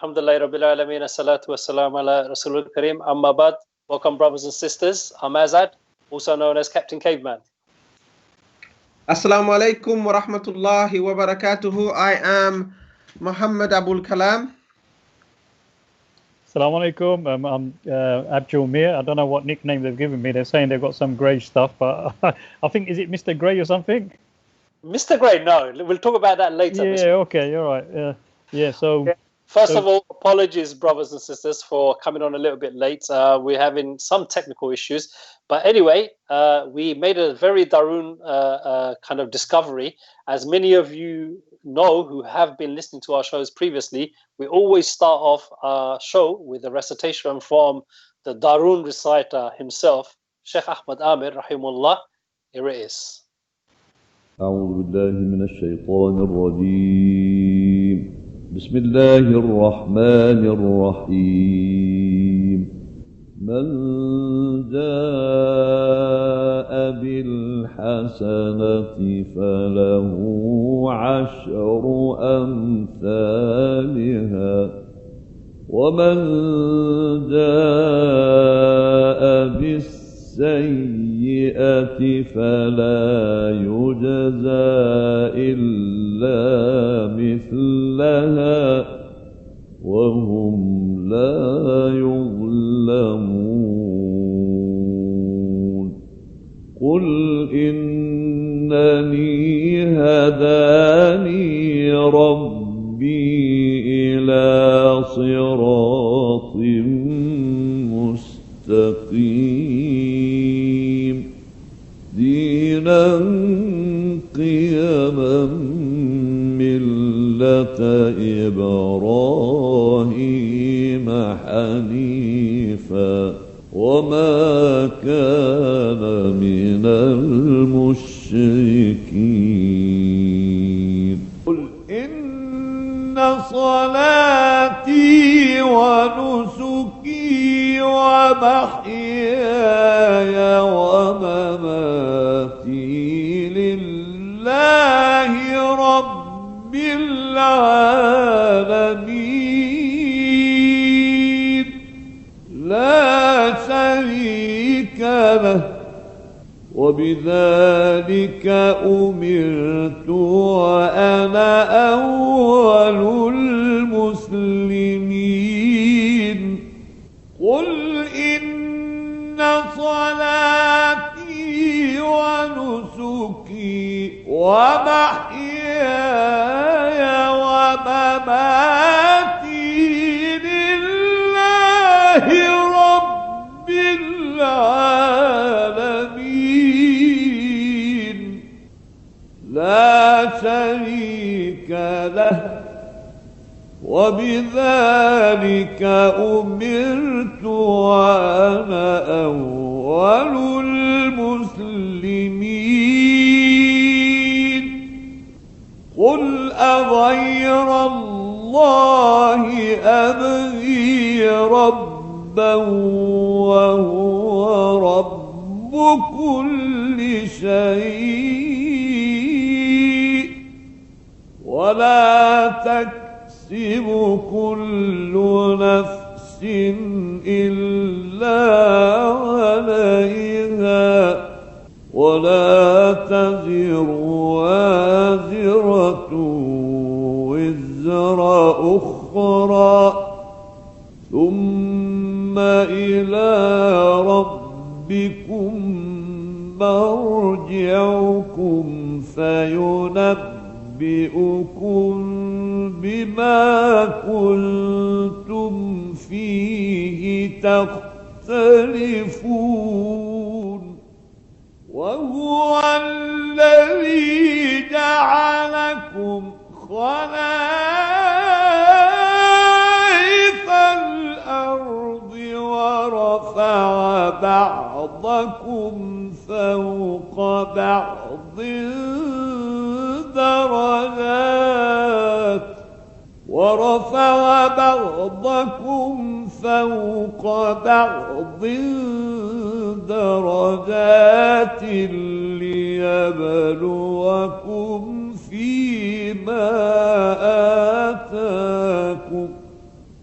Alhamdulillah Rabbil Alameen. Assalatu wassalamu ala Rasulul Kareem. Amma ba'd. Welcome, brothers and sisters. I'm Azad, also known as Captain Caveman. Assalamu alaikum wa rahmatullahi wa barakatuhu. I am Muhammad Abul Kalam. Assalamu alaikum. I'm Abdul Mir. I don't know what nickname they've given me. They're saying they've got some grey stuff, but I think, is it Mr. Grey or something? Mr. Grey, no. We'll talk about that later. Yeah, okay, all right. So... First of all, apologies, brothers and sisters, for coming on a little bit late. We're having some technical issues. But anyway, we made a very Daroon kind of discovery. As many of you know who have been listening to our shows previously, we always start off our show with a recitation from the Daroon reciter himself, Sheikh Ahmad Amir, rahimullah. Here it is. أعوذ بالله من الشيطان الرجيم. بسم الله الرحمن الرحيم. من جاء بالحسنة فله عشر أمثالها ومن جاء بالسيئة فلا يجزى إلا مثلها وهم لا يظلمون. قل إنني هداني ربي إلى صراط مستقيم دينا قيما ملة إبراهيم حنيفا وما كان من المشركين. قل إن صلاتي ونسكي ومحياي ومماتي لله رب العالمين لا شريك له وبذلك أمرت وأنا أول المسلمين. قل إن صلاتي ونسكي ومحياي ومماتي لله رب العالمين لا شريك له وبذلك أمرت وأنا أول المسلمين. قل أغير الله أبغي ربا وهو رب كل شيء ولا تكسب كل نفس إلا عليها ولا تزر وازرة وزر أخرى ثم إلى ربكم مرجعكم فينبئكم بما كنتم فيه تختلفون. وهو الذي جعلكم خلائف الأرض ورفع بعضكم فوق بعض درجات ليبلوكم فيما آتاكم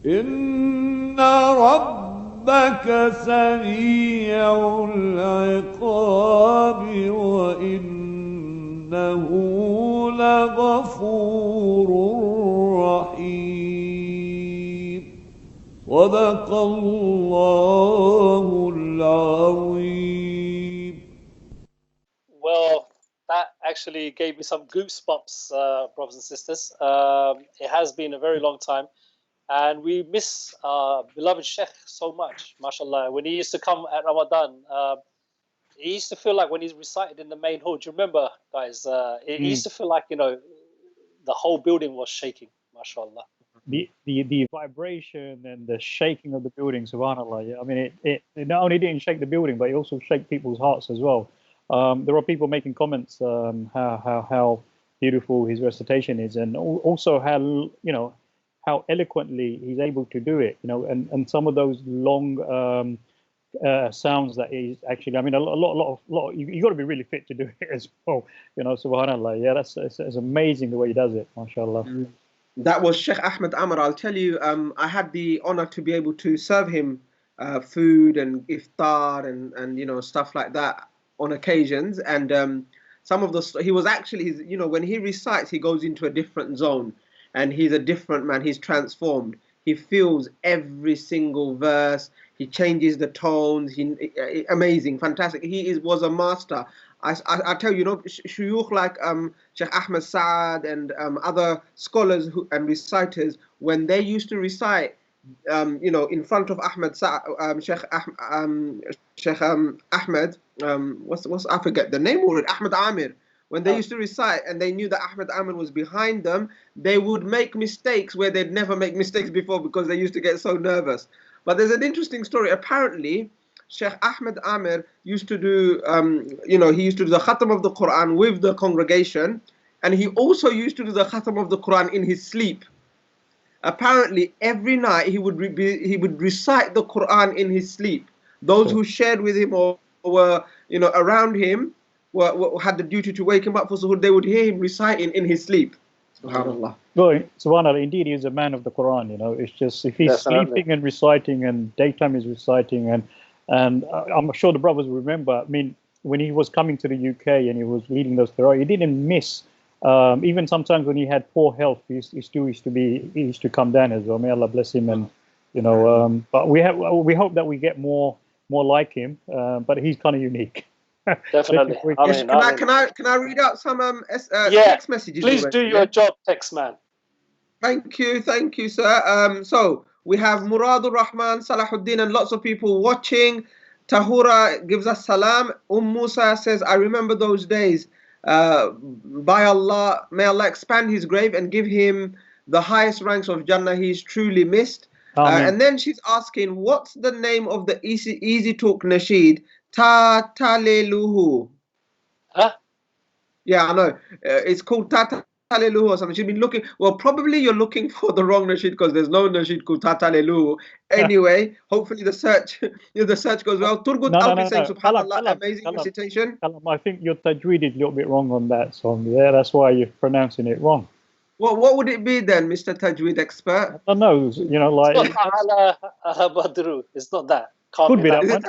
إن ربك سريع العقاب وإنه لغفور رحيم صدق الله العظيم. Well, that actually gave me some goosebumps, brothers and sisters. It has been a very long time, and we miss our beloved Sheikh so much, mashallah. When he used to come at Ramadan, he used to feel like when he recited in the main hall, do you remember, guys? It used to feel like, the whole building was shaking, mashallah. The vibration and the shaking of the building, subhanallah. Yeah, I mean, it not only didn't shake the building, but it also shook people's hearts as well. There are people making comments how beautiful his recitation is, and also how eloquently he's able to do it. And some of those long sounds that he's actually. I mean, a lot. You got to be really fit to do it as well. Subhanallah. Yeah, it's amazing the way he does it. MashaAllah. That was Sheikh Ahmed Amr. I'll tell you, I had the honor to be able to serve him food and iftar and stuff like that on occasions. And some of he was actually, when he recites, he goes into a different zone, and he's a different man. He's transformed. He feels every single verse. He changes the tones. Amazing, fantastic. Was a master. I tell you, shuyukh like Sheikh Ahmed Saad and other scholars and reciters, when they used to recite, in front of Ahmed Saad, Sheikh Ahmed, what's I forget the name already, Ahmed Amir. When they used to recite and they knew that Ahmed Amir was behind them, they would make mistakes where they'd never make mistakes before because they used to get so nervous. But there's an interesting story. Apparently, Sheikh Ahmed Amir used to do, he used to do the khatam of the Quran with the congregation, and he also used to do the khatam of the Quran in his sleep. Apparently, every night he would recite the Quran in his sleep. Those who shared with him or were around him had the duty to wake him up for suhoor. They would hear him reciting in his sleep. Subhanallah. Well, subhanallah, indeed, he is a man of the Quran. It's just if he's sleeping and reciting, and daytime is reciting, and I'm sure the brothers remember. I mean, when he was coming to the UK and he was leading those Qur'an, he didn't miss. Even sometimes when he had poor health, he used to come down as well. May Allah bless him. And but we hope that we get more like him. But he's kind of unique. Definitely. Can I read out some text messages? Please do your job, text man. Thank you, sir. So we have Muradur Rahman, Salahuddin, and lots of people watching. Tahura gives us salam. Musa says, I remember those days. By Allah, may Allah expand his grave and give him the highest ranks of Jannah. He's truly missed. And then she's asking, what's the name of the Easy Talk Nasheed? Ta Taleluhu. Huh? Yeah, I know. It's called Ta Taleluhu or something. She's been looking. Well, probably you're looking for the wrong Nasheed because there's no Nasheed called Ta Taleluhu. Anyway, hopefully the search goes well. Turgut Alpi saying, Subhanallah, amazing recitation. I think your tajweed is a little bit wrong on that song. Yeah, that's why you're pronouncing it wrong. Well, what would it be then, Mr. Tajweed expert? I don't know. Like it's not Badru. It's not that. Could be that one.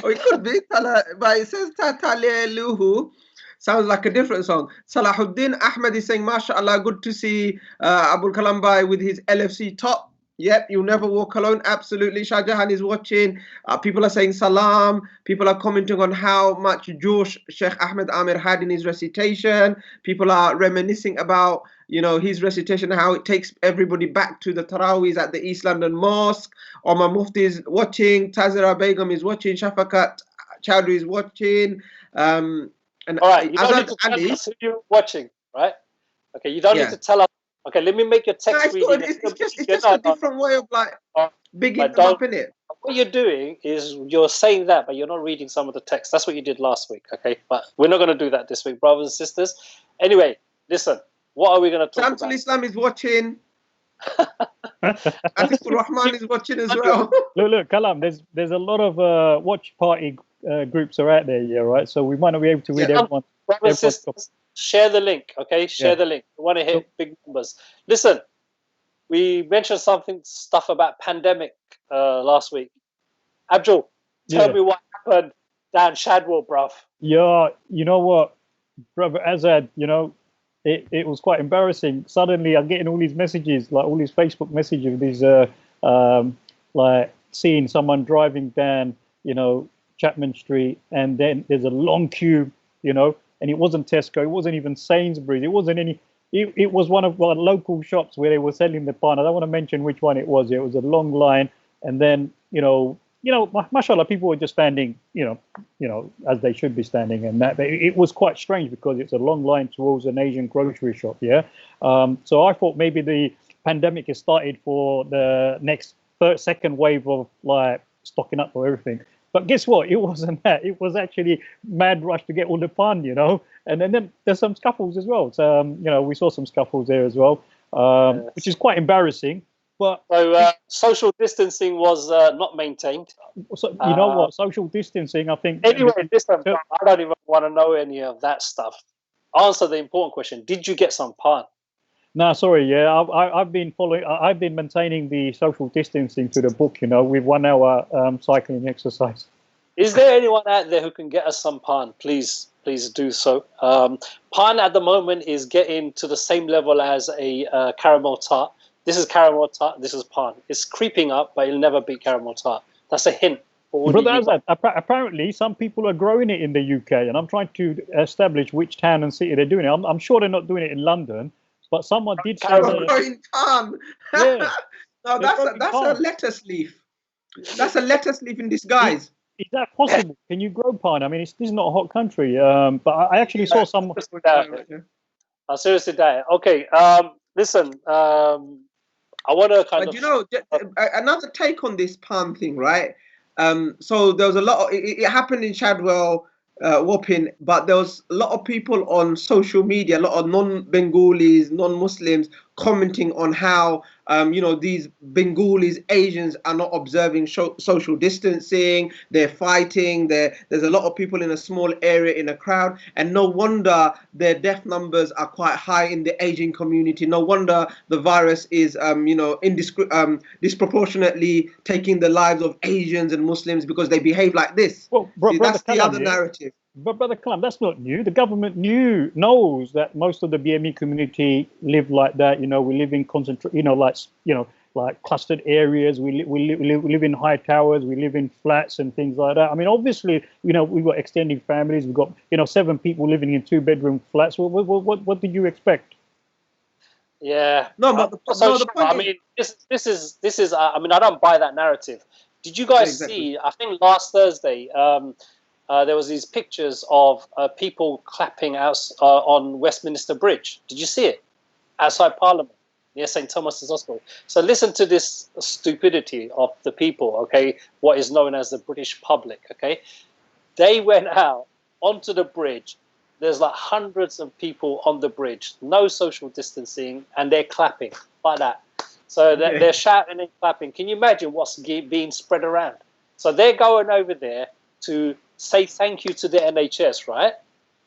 Oh, it could be. But it says Tataleluhu. Sounds like a different song. Salahuddin Ahmed is saying, MashaAllah, good to see Abul Kalam Bhai with his LFC top. Yep, you'll never walk alone. Absolutely. Shah Jahan is watching. People are saying salam. People are commenting on how much Josh Sheikh Ahmed Amir had in his recitation. People are reminiscing about, his recitation, how it takes everybody back to the Taraweehs at the East London Mosque. Omar Mufti is watching. Tazira Begum is watching. Shafakat Chowdhury is watching. And all right, you don't need to tell us who you're watching, right? Okay, you don't need to tell us. Okay, let me make your text reading. It's just a different way of bigging them up, innit? What you're doing is you're saying that, but you're not reading some of the text. That's what you did last week, okay? But we're not going to do that this week, brothers and sisters. Anyway, listen, what are we going to talk about? Islam is watching. Atikul Rahman is watching as well. Look, Kalam, there's a lot of watch party groups are out there, yeah, right? So we might not be able to read everyone. Brothers and sisters, share the link, okay? Share the link. We want to hit big numbers. Listen, we mentioned stuff about pandemic last week. Abdul, tell me what happened down Shadwell, bruv. Yeah, you know what, brother Azad, it was quite embarrassing. Suddenly I'm getting all these messages, like all these Facebook messages, these like seeing someone driving down, Chapman Street, and then there's a long queue, and it wasn't Tesco, it wasn't even Sainsbury's, it wasn't any. It was one of our local shops where they were selling the pan. I don't want to mention which one it was. It was a long line, and then mashallah, people were just standing, as they should be standing, and that it was quite strange because it's a long line towards an Asian grocery shop. Yeah, so I thought maybe the pandemic has started for the next second wave of like stocking up for everything. But guess what? It wasn't that. It was actually mad rush to get all the pan, And then there's some scuffles as well. So we saw some scuffles there as well, which is quite embarrassing. But so social distancing was not maintained. So you know what? Social distancing, I think. Anyway, listen, I don't even want to know any of that stuff. Answer the important question: did you get some pan? No, sorry. Yeah, I've been following. I've been maintaining the social distancing to the book. With 1 hour cycling exercise. Is there anyone out there who can get us some pan? Please do so. Pan at the moment is getting to the same level as a caramel tart. This is caramel tart. This is pan. It's creeping up, but it'll never beat caramel tart. That's a hint. Brother, apparently some people are growing it in the UK, and I'm trying to establish which town and city they're doing it. I'm sure they're not doing it in London. But someone did say growing pan. Yeah. No, that's a lettuce leaf. That's a lettuce leaf in disguise. Is that possible? Can you grow pan? I mean, this is not a hot country. But I actually saw some. I seriously doubt. Okay. Listen. I want to kind of. Another take on this pan thing, right? So there was a lot. It happened in Shadwell. Wapping, but there was a lot of people on social media, a lot of non-Bengalis, non-Muslims commenting on how these Bengalis, Asians are not observing social distancing. They're fighting. There's a lot of people in a small area in a crowd, and no wonder their death numbers are quite high in the Asian community. No wonder the virus is disproportionately taking the lives of Asians and Muslims because they behave like this. Well, that's the other narrative. But Brother Kalam, that's not new. The government knows that most of the BME community live like that. We live in like clustered areas. We live in high towers. We live in flats and things like that. I mean, obviously, we've got extended families. We've got 7 people living in 2-bedroom flats. What did you expect? Yeah. No, but the point I mean, this is. I mean, I don't buy that narrative. Did you guys see? I think last Thursday. There was these pictures of people clapping out on Westminster Bridge. Did you see it? Outside Parliament, near St. Thomas's Hospital. So listen to this stupidity of the people, okay? What is known as the British public, okay? They went out onto the bridge. There's like hundreds of people on the bridge. No social distancing, and they're clapping like that. So they're shouting and clapping. Can you imagine what's being spread around? So they're going over there to say thank you to the NHS, right?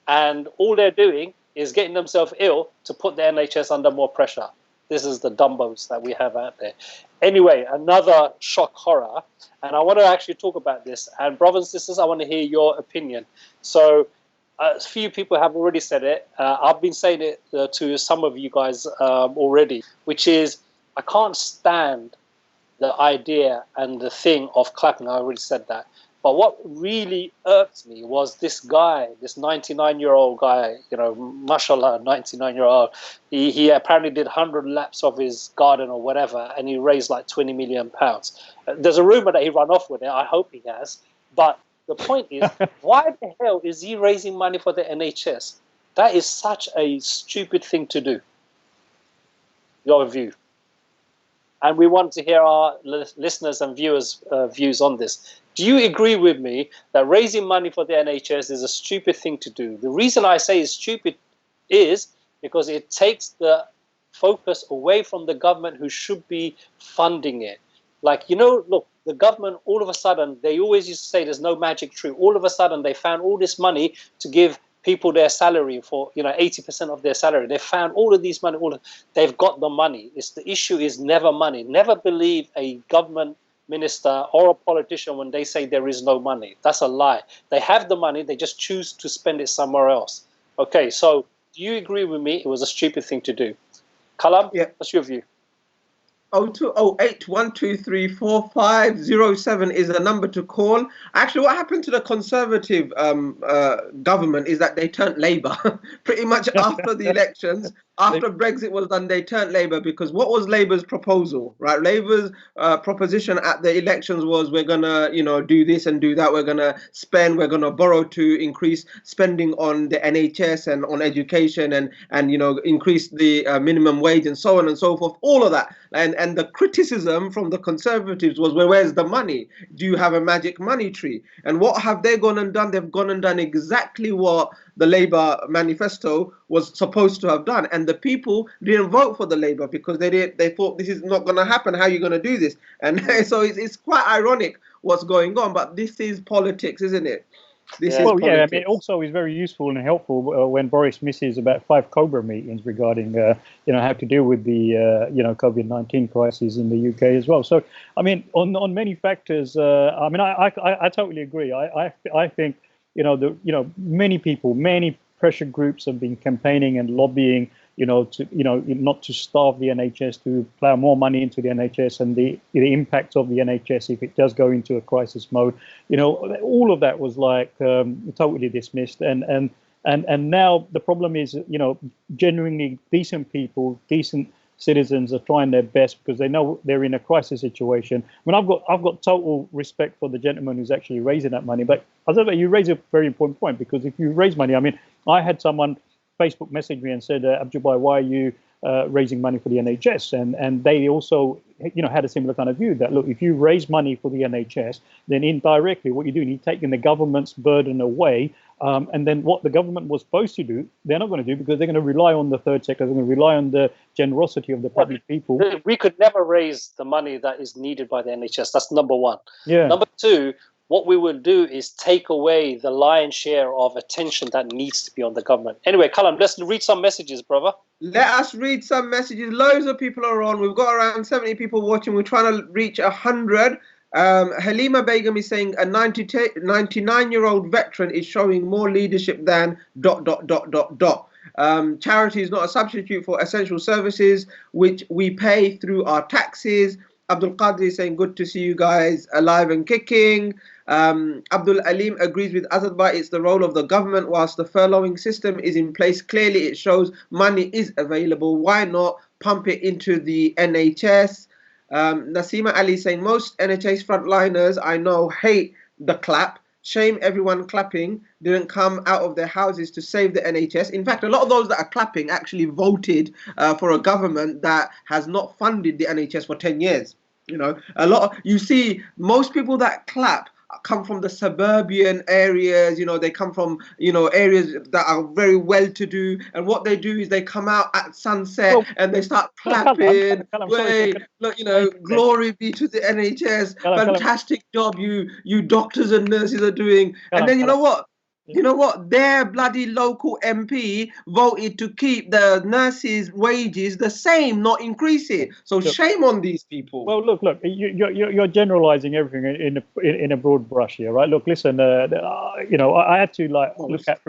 And all they're doing is getting themselves ill to put the NHS under more pressure. This is the dumbos that we have out there. Anyway, another shock horror, and I want to actually talk about this. And brothers and sisters, I want to hear your opinion. So a few people have already said it. I've been saying it to some of you guys already, which is I can't stand the idea and the thing of clapping. I already said that. But what really irked me was this guy, this 99-year-old guy, mashallah, 99-year-old. He apparently did 100 laps of his garden or whatever, and he raised like £20 million. There's a rumor that he ran off with it. I hope he has. But the point is, why the hell is he raising money for the NHS? That is such a stupid thing to do. Your view. And we want to hear our listeners and viewers' views on this. Do you agree with me that raising money for the NHS is a stupid thing to do? The reason I say it's stupid is because it takes the focus away from the government who should be funding it. Like, look, the government, all of a sudden, they always used to say there's no magic tree. All of a sudden, they found all this money to give people their salary for 80% of their salary. They found all of these money. They've got the money. The issue is never money. Never believe a government minister or a politician when they say there is no money. That's a lie. They have the money. They just choose to spend it somewhere else. Okay, so do you agree with me? It was a stupid thing to do. Kalam, Yeah. what's your view? 0208 123 4507 is the number to call. Actually, what happened to the Conservative government is that they turned Labour pretty much after the elections. After Brexit was done, they turned Labour, because what was Labour's proposal, right? Labour's proposition at the elections was, we're gonna, do this and do that. We're gonna spend, we're gonna borrow to increase spending on the NHS and on education, and increase the minimum wage and so on and so forth. All of that, and the criticism from the Conservatives was, well, where's the money? Do you have a magic money tree? And what have they gone and done? They've gone and done exactly what the Labour manifesto was supposed to have done, and the people didn't vote for the Labour because they thought, this is not going to happen. How are you going to do this? And so it's quite ironic what's going on, but this is politics, isn't it? This is politics. Yeah, I mean, also is very useful and helpful when Boris misses about 5 Cobra meetings regarding how to deal with the COVID-19 crisis in the UK as well. So I mean, on many factors, I mean, I totally agree. I think many people, many pressure groups have been campaigning and lobbying, to not to starve the NHS, to plough more money into the NHS, and the impact of the NHS if it does go into a crisis mode. All of that was like totally dismissed, and now the problem is, genuinely decent people, decent citizens are trying their best because they know they're in a crisis situation. I mean, I've got total respect for the gentleman who's actually raising that money, but as I say, you raise a very important point, because if you raise money, I mean, I had someone Facebook message me and said, Abdubai, why are you raising money for the NHS? And they also, had a similar kind of view that, look, if you raise money for the NHS, then indirectly what you're doing, you're taking the government's burden away. And then what the government was supposed to do, they're not going to do, because they're going to rely on the third sector. They're going to rely on the generosity of the public people. We could never raise the money that is needed by the NHS. That's number one. Yeah. Number two, what we will do is take away the lion's share of attention that needs to be on the government. Anyway, Kalam, let's read some messages, brother. Let us read some messages. Loads of people are on. We've got around 70 people watching. We're trying to reach 100. Halima Begum is saying a 99-year-old veteran is showing more leadership than ... Charity is not a substitute for essential services, which we pay through our taxes. Abdul Qadir is saying, good to see you guys alive and kicking. Abdul Alim agrees with Azadbai. It's the role of the government. Whilst the furloughing system is in place, clearly it shows money is available. Why not pump it into the NHS? Nasima Ali saying, most NHS frontliners I know hate the clap. Shame everyone clapping didn't come out of their houses to save the NHS. In fact, a lot of those that are clapping actually voted for a government that has not funded the NHS for 10 years. You see, most people that clap come from the suburban areas. They come from areas that are very well to do, and what they do is they come out at sunset and they start clapping. Glory be to the NHS, fantastic job you doctors and nurses are doing. And then you know what? Their bloody local MP voted to keep the nurses' wages the same, not increase it. So shame on these people. Well, look, you're generalising everything in a broad brush here, right? Look, listen, I had to look at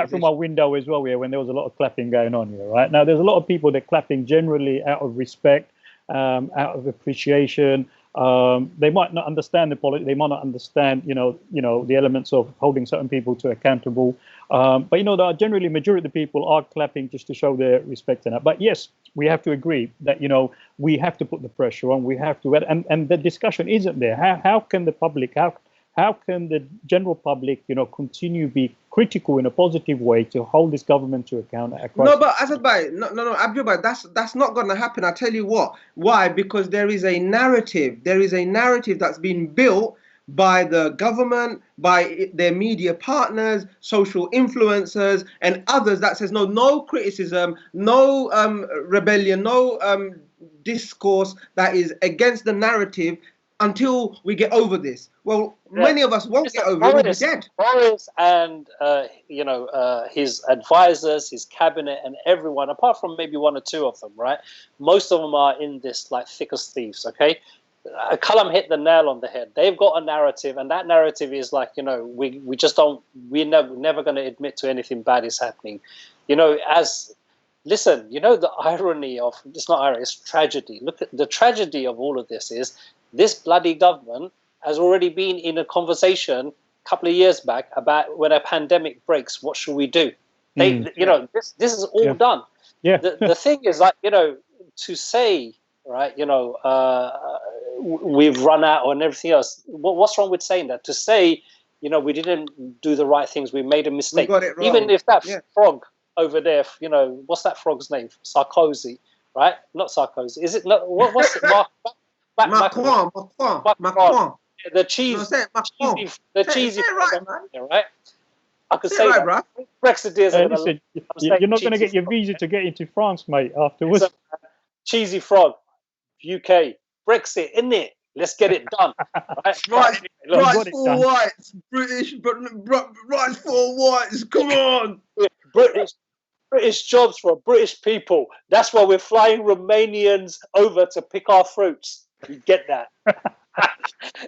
from my window as well here when there was a lot of clapping going on here, right? Now, there's a lot of people that are clapping generally out of respect, out of appreciation. They might not understand the politics. They might not understand, the elements of holding certain people to accountable. But generally, majority of the people are clapping just to show their respect and that. But yes, we have to agree that we have to put the pressure on. We have to, and the discussion isn't there. How can the public, how can the general public, continue be critical in a positive way to hold this government to account? No, but Asadbai, no, Abdulbai, that's not going to happen. I'll tell you what. Why? Because there is a narrative. There is a narrative that's been built by the government, by their media partners, social influencers, and others that says no criticism, no rebellion, no discourse that is against the narrative until we get over this. Well, many of us won't get over it. We'll be dead. Boris and his advisors, his cabinet, and everyone, apart from maybe one or two of them, right? Most of them are in this like thick as thieves. Okay, Kalam hit the nail on the head. They've got a narrative, and that narrative is like, we just don't. We're never going to admit to anything bad is happening. Listen, the irony of it's not irony, it's tragedy. Look at the tragedy of all of this is this bloody government has already been in a conversation a couple of years back about when a pandemic breaks, what should we do? This is all done. Yeah. The thing is like, to say, right, we've run out and everything else. What's wrong with saying that? To say, we didn't do the right things, we made a mistake. We got it wrong. Even if that frog over there, what's that frog's name? Sarkozy, right? Not Sarkozy. Is it not? What's it? Macron. The cheesy frog, right? I could say that. Right, Brexiteers are listen, you're not going to get your visa to get into France, mate, afterwards. Cheesy frog, UK, Brexit, isn't it? Let's get it done. Right for whites, British, right for whites. Come on, British jobs for British people. That's why we're flying Romanians over to pick our fruits. You get that?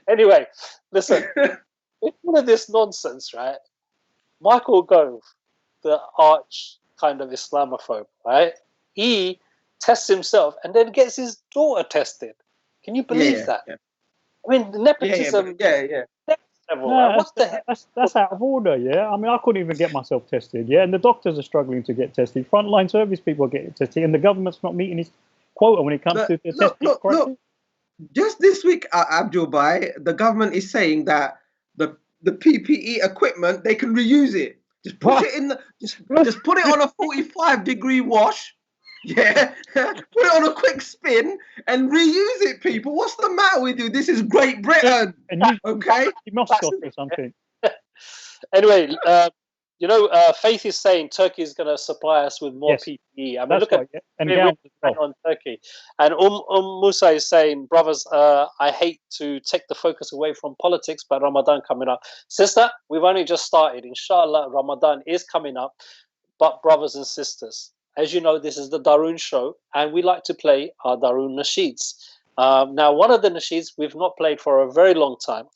Anyway, listen. All of this nonsense, right? Michael Gove, the arch kind of Islamophobe, right? He tests himself and then gets his daughter tested. Can you believe that? Yeah. I mean, the nepotism. Level, right? What the heck? That's out of order, yeah? I mean, I couldn't even get myself tested, yeah? And the doctors are struggling to get tested. Frontline service people are getting tested, and the government's not meeting its quota when it comes to the testing. Look. Just this week, Abdul Bai, the government is saying that the PPE equipment, they can reuse it. Just put it in just put it on a 45-degree wash. Yeah, put it on a quick spin and reuse it, people. What's the matter with you? This is Great Britain. Okay? You must stop or something. Anyway, Faith is saying Turkey is going to supply us with more PPE. I mean, look at on Turkey. And Musa is saying, brothers, I hate to take the focus away from politics, but Ramadan coming up. Sister, we've only just started. Inshallah, Ramadan is coming up. But brothers and sisters, as you know, this is the Daroon show, and we like to play our Daroon nasheeds. Now, one of the nasheeds we've not played for a very long time.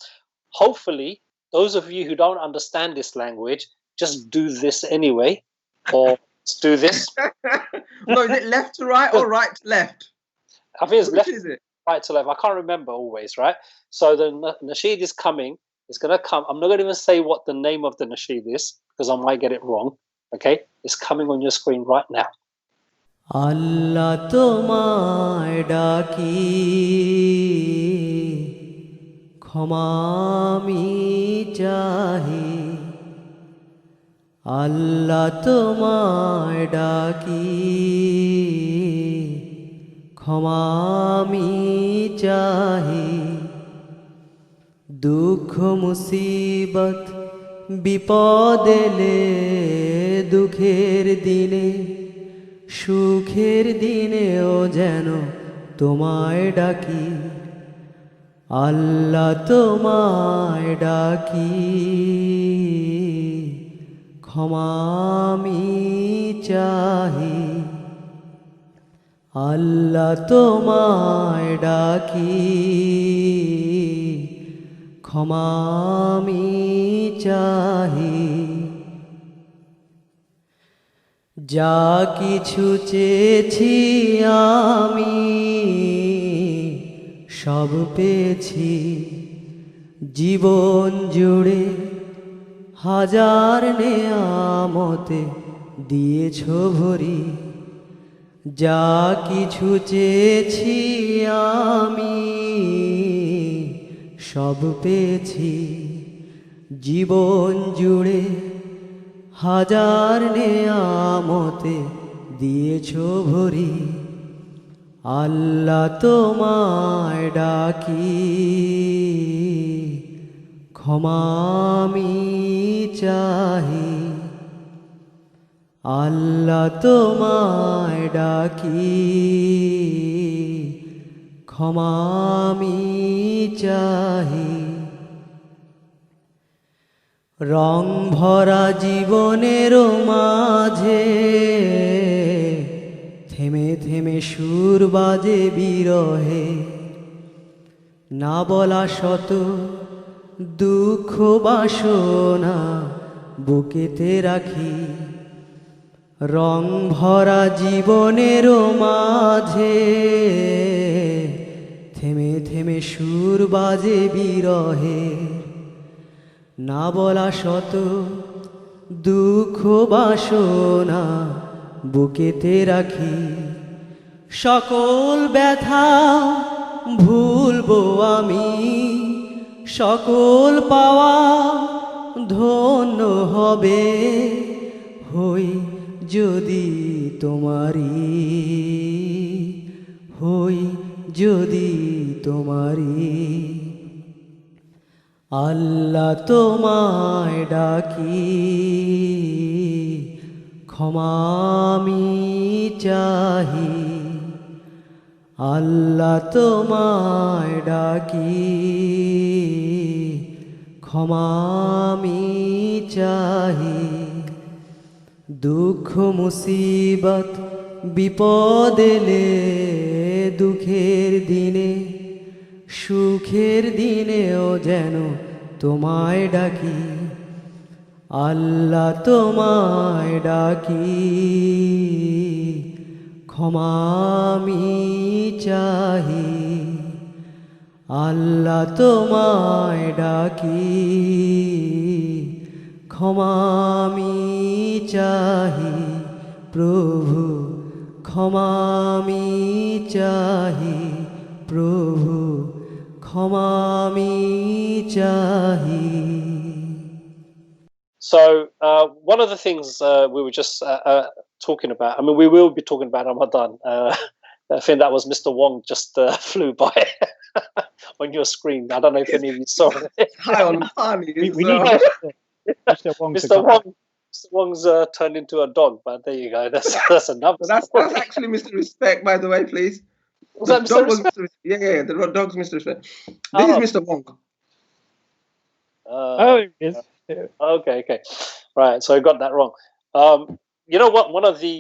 Hopefully, those of you who don't understand this language, just do this anyway, or do this. No, is it left to right or right to left? I think it's right to left. I can't remember always, right? So the nasheed is coming. It's going to come. I'm not going to even say what the name of the nasheed is because I might get it wrong. Okay? It's coming on your screen right now. Allah tomay daki khoma mi chahi Allah tomay daki khoma mi chahi dukh musibat বিপদ এলে দুঃখের দিনে সুখের দিনেও যেন তোমায় ডাকি আল্লাহ তোমায় ডাকি ক্ষমা আমি চাহি আল্লাহ তোমায় ডাকি ক্ষমা আমি চাহি যা কিছু চেয়েছি আমি সব পেয়েছি জীবন জুড়ে হাজার নেয়ামতে দিয়েছ ভরি যা কিছু চেয়েছি আমি সব পেয়েছি জীবন জুড়ে হাজার নেয়ামতে দিয়েছ ভরি আল্লাহ তোমায় ডাকি ক্ষমা আমি চাহি আল্লাহ তোমায় ডাকি ক্ষমা আমি চাহি রং ভরা জীবনের মাঝে থেমে থেমে সুর বাজে বিরহে না বলা শত দুঃখ বাসনা বুকেতে রাখি রং ভরা জীবনের মাঝে থেমে থেমে সুর বাজে বিরহে না বলা শত দুঃখ বাসনা বুকেতে রাখি সকল ব্যথা ভুলবো আমি সকল পাওয়া ধন্য হবে হই যদি তোমারি হই যদি তোমারি আল্লাহ তোমায় ডাকি ক্ষমা আমি চাহি আল্লাহ তোমায় ডাকি ক্ষমা আমি চাহি দুঃখ মুসিবত বিপদ এলে দুঃখের দিনে সুখের দিনেও যেন তোমায় ডাকি আল্লাহ তোমায় ডাকি ক্ষমা আমি চাহি আল্লাহ তোমায় ডাকি ক্ষমা আমি চাহি প্রভু ক্ষমা আমি চাহি প্রভু ক্ষমা আমি চাহি So one of the things we were just talking about, I mean, we will be talking about Ramadan. I think that was Mr. Wong just flew by on your screen. I don't know if any of you saw it. High on honey. We need Mr. Wong to Mr. come. Wong, Mr. Wong's turned into a dog, but there you go. That's another. That's actually Mr. Respect, by the way, please. Was The that Mr. dog was Respect? Mr. Yeah, the dog's Mr. Respect. This is Mr. Wong. Oh, it is. Okay. Right, so I got that wrong. You know what? One of the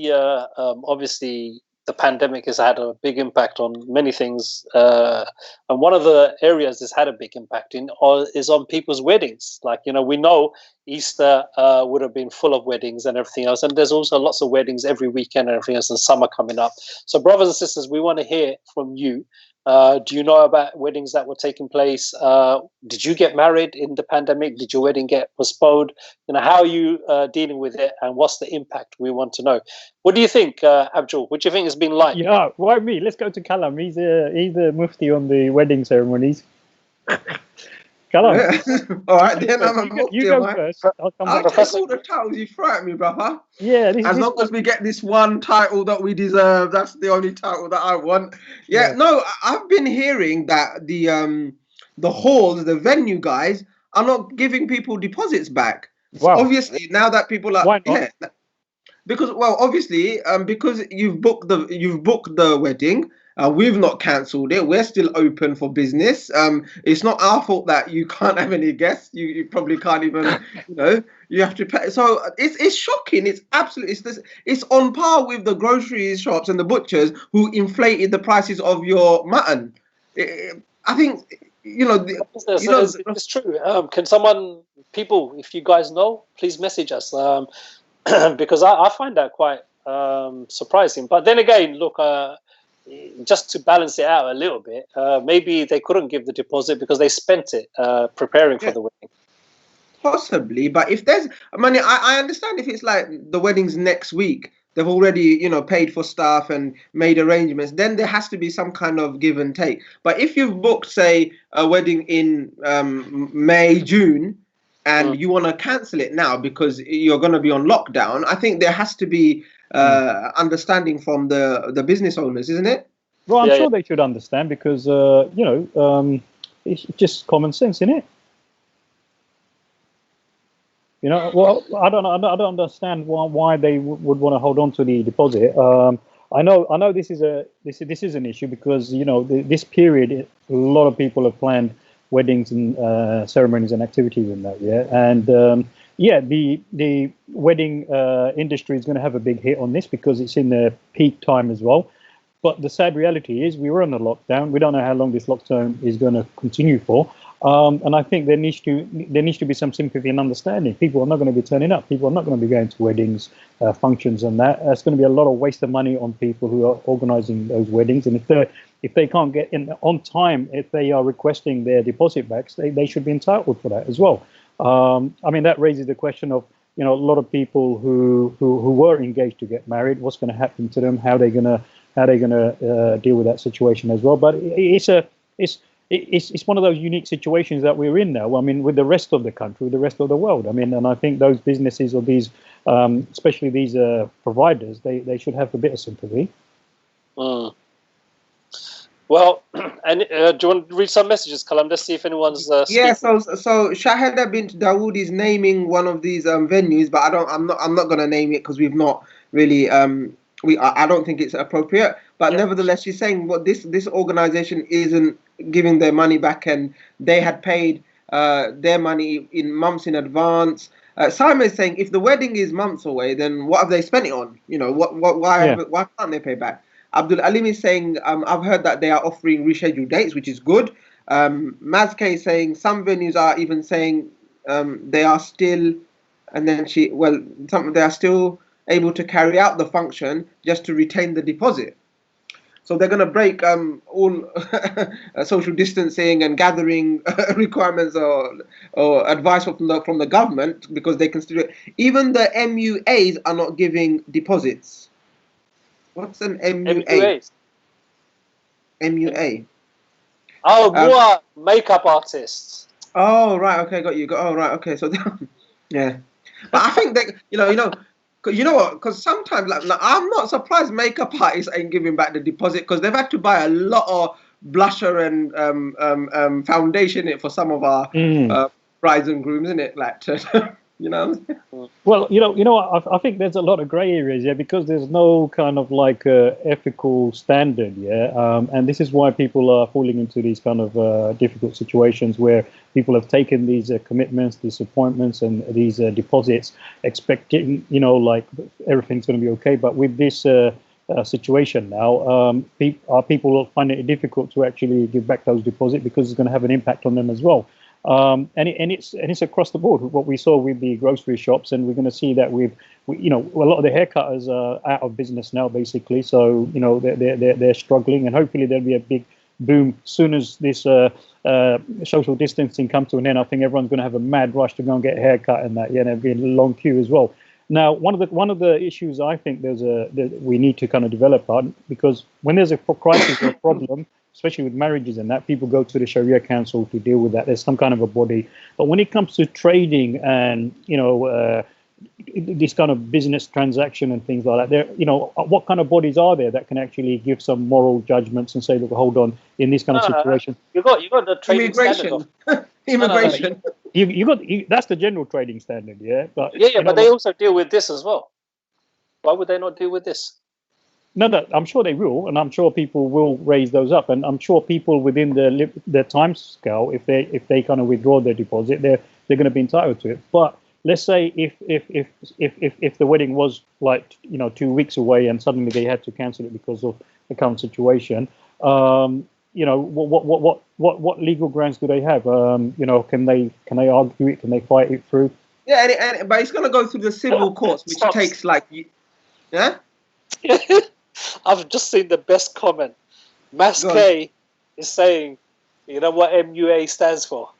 obviously the pandemic has had a big impact on many things, and one of the areas it's had a big impact in is on people's weddings. Like, you know, we know Easter would have been full of weddings and everything else, and there's also lots of weddings every weekend and everything else, and summer coming up. So, brothers and sisters, we want to hear from you. Do you know about weddings that were taking place? Did you get married in the pandemic? Did your wedding get postponed? You know, how are you dealing with it, and what's the impact? We want to know. What do you think, Abdul? What do you think it's been like? Yeah, why me? Let's go to Kalam. He's the mufti on the wedding ceremonies. Kalam, All right, then I'm a you go first. I'll come I'll back. take all the titles you throw at me, brother. Yeah, As long as we get this one title that we deserve, that's the only title that I want. Yeah, no, I've been hearing that the halls, the venue guys, are not giving people deposits back. Wow. Obviously, now that people are Why not? yeah, because obviously, because you've booked the wedding. We've not cancelled it. We're still open for business. It's not our fault that you can't have any guests. You probably can't even, you have to pay. So it's shocking. It's absolutely, it's on par with the grocery shops and the butchers who inflated the prices of your mutton. I think, It's true. Can people, if you guys know, please message us. Because I find that quite surprising. But then again, look, just to balance it out a little bit, maybe they couldn't give the deposit because they spent it preparing for the wedding. Possibly, but if there's money, I understand if it's like the wedding's next week, they've already, paid for staff and made arrangements, then there has to be some kind of give and take. But if you've booked, say, a wedding in May, June, and you want to cancel it now because you're going to be on lockdown, I think there has to be understanding from the business owners, isn't it? Well, I'm sure they should understand because it's just common sense, isn't it? Well, I don't understand why they would want to hold on to the deposit. I know this is an issue because this period a lot of people have planned weddings and ceremonies and activities in that, yeah, and the wedding industry is going to have a big hit on this because it's in the peak time as well. But the sad reality is we were on a lockdown. We don't know how long this lockdown is going to continue for. And I think there needs to be some sympathy and understanding. People are not going to be turning up. People are not going to be going to weddings, functions, and that. There's going to be a lot of waste of money on people who are organising those weddings. And if they can't get in on time, if they are requesting their deposit backs, they should be entitled for that as well. I mean, that raises the question of a lot of people who were engaged to get married. What's going to happen to them? How they're going to deal with that situation as well? But it's one of those unique situations that we're in now. I mean, with the rest of the country, with the rest of the world. I mean, and I think those businesses or these, especially these providers, they should have a bit of sympathy. Mm. Well, and do you want to read some messages, Kalam? Let's see if anyone's. Yeah, so Shahada bint Dawood is naming one of these venues, but I'm not going to name it because we've not really I don't think it's appropriate. But nevertheless, she's saying what this organization isn't giving their money back, and they had paid their money in months in advance. Simon is saying if the wedding is months away, then what have they spent it on? Why can't they pay back? Abdul Alim is saying, I've heard that they are offering rescheduled dates, which is good. Mazke is saying some venues are even saying they are still, and then they are still able to carry out the function just to retain the deposit. So they're going to break all social distancing and gathering requirements or advice from the government because they consider it. Even the MUAs are not giving deposits. What's an MUA? MUA. Oh, more makeup artists. Oh, right. Okay, got you. Oh, right. Okay, so yeah. But I think that you know what? Because sometimes, like, I'm not surprised makeup artists ain't giving back the deposit because they've had to buy a lot of blusher and foundation for some of our brides and grooms, isn't it? Like, Well, I think there's a lot of grey areas, because there's no kind of like ethical standard, and this is why people are falling into these kind of difficult situations where people have taken these commitments, these appointments, and these deposits, expecting, like everything's going to be okay. But with this situation now, people will find it difficult to actually give back those deposits because it's going to have an impact on them as well. And it's across the board what we saw with the grocery shops, and we're going to see that with a lot of the haircutters are out of business now, basically. So they're struggling, and hopefully there'll be a big boom soon as this social distancing comes to an end. I think everyone's going to have a mad rush to go and get a haircut, and that there'll be a long queue as well. Now, one of the issues I think we need to kind of develop on, because when there's a crisis or a problem, especially with marriages and that, people go to the Sharia Council to deal with that. There's some kind of a body. But when it comes to trading and, this kind of business transaction and things like that, what kind of bodies are there that can actually give some moral judgments and say, look, hold on, in this kind of situation? You got the trading standard. Immigration. That's the general trading standard, yeah. But but they also deal with this as well. Why would they not deal with this? No, I'm sure they will, and I'm sure people will raise those up, and I'm sure people within the time scale, if they kind of withdraw their deposit, they're going to be entitled to it. But let's say if the wedding was like 2 weeks away and suddenly they had to cancel it because of the current situation, what legal grounds do they have? Can they argue it? Can they fight it through? Yeah, but it's going to go through the civil courts, which takes yeah. I've just seen the best comment. Maskey is saying, you know what MUA stands for?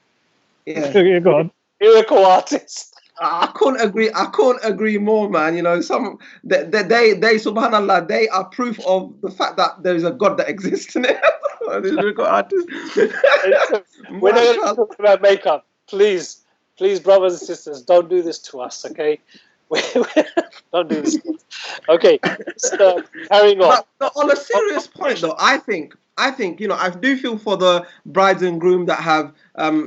Yeah. Go on. Miracle artist. I couldn't agree more, man. They subhanallah, they are proof of the fact that there is a God that exists in it. These miracle artists. We're not going to talk about makeup. Please, brothers and sisters, don't do this to us, okay? Don't do this. Okay, carrying on. But on a serious point, though, I think I think, I do feel for the brides and groom that have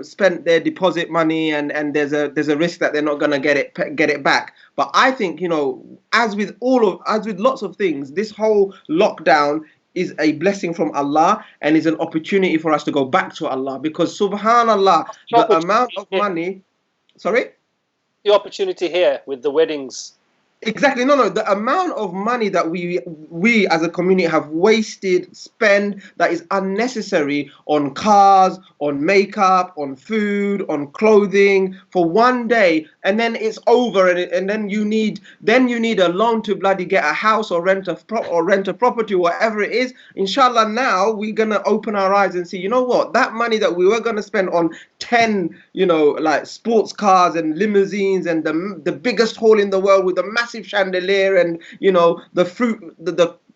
spent their deposit money, and there's a risk that they're not going to get it back. But I think, as with lots of things, this whole lockdown is a blessing from Allah and is an opportunity for us to go back to Allah, because subhanallah, the amount of money. Sorry? The opportunity here with the weddings. Exactly. No. The amount of money that we as a community have spent that is unnecessary on cars, on makeup, on food, on clothing for one day, and then it's over, and then you need a loan to bloody get a house or rent a property, whatever it is. Inshallah, now we're gonna open our eyes and see. You know what? That money that we were gonna spend on 10, like sports cars and limousines and the biggest hall in the world with the massive chandelier and the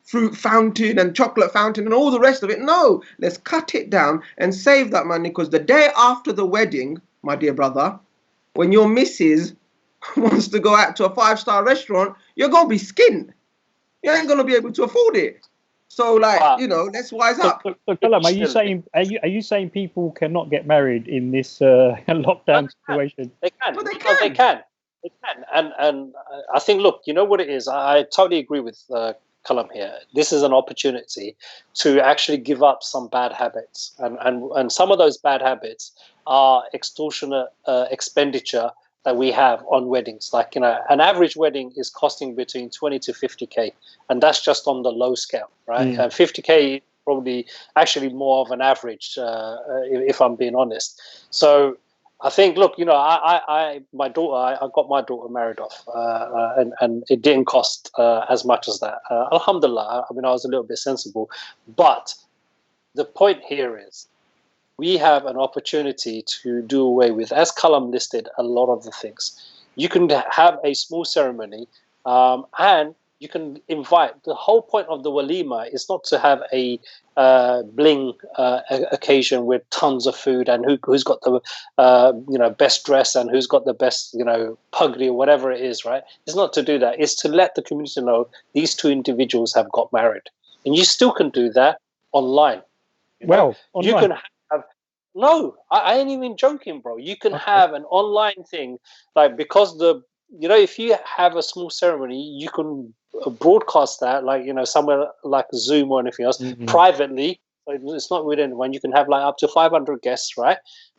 fruit fountain and chocolate fountain and all the rest of it. No, let's cut it down and save that money, because the day after the wedding, my dear brother, when your missus wants to go out to a 5-star restaurant, you're gonna be skint. You ain't gonna be able to afford it. So let's wise up. So Kalam, are you saying people cannot get married in this lockdown situation? They can. But They can. And I think, look, you know what it is? I totally agree with Kalam here. This is an opportunity to actually give up some bad habits. And some of those bad habits are extortionate expenditure that we have on weddings. Like, an average wedding is costing between 20 to 50K. And that's just on the low scale, right? And 50K probably actually more of an average, if I'm being honest. So I think, look, I got my daughter married off, and it didn't cost as much as that. Alhamdulillah, I mean, I was a little bit sensible. But the point here is we have an opportunity to do away with, as Kalam listed, a lot of the things. You can have a small ceremony, and you can invite. The whole point of the walima is not to have a bling occasion with tons of food and who's got the best dress and who's got the best pugri or whatever it is, right? It's not to do that. It's to let the community know these two individuals have got married, and you still can do that online. Online. You can have. No, I ain't even joking, bro. You can have an online thing, like, because if you have a small ceremony, you can broadcast that, somewhere like Zoom or anything else, privately. So it's not with anyone. You can have up to 500 guests, right?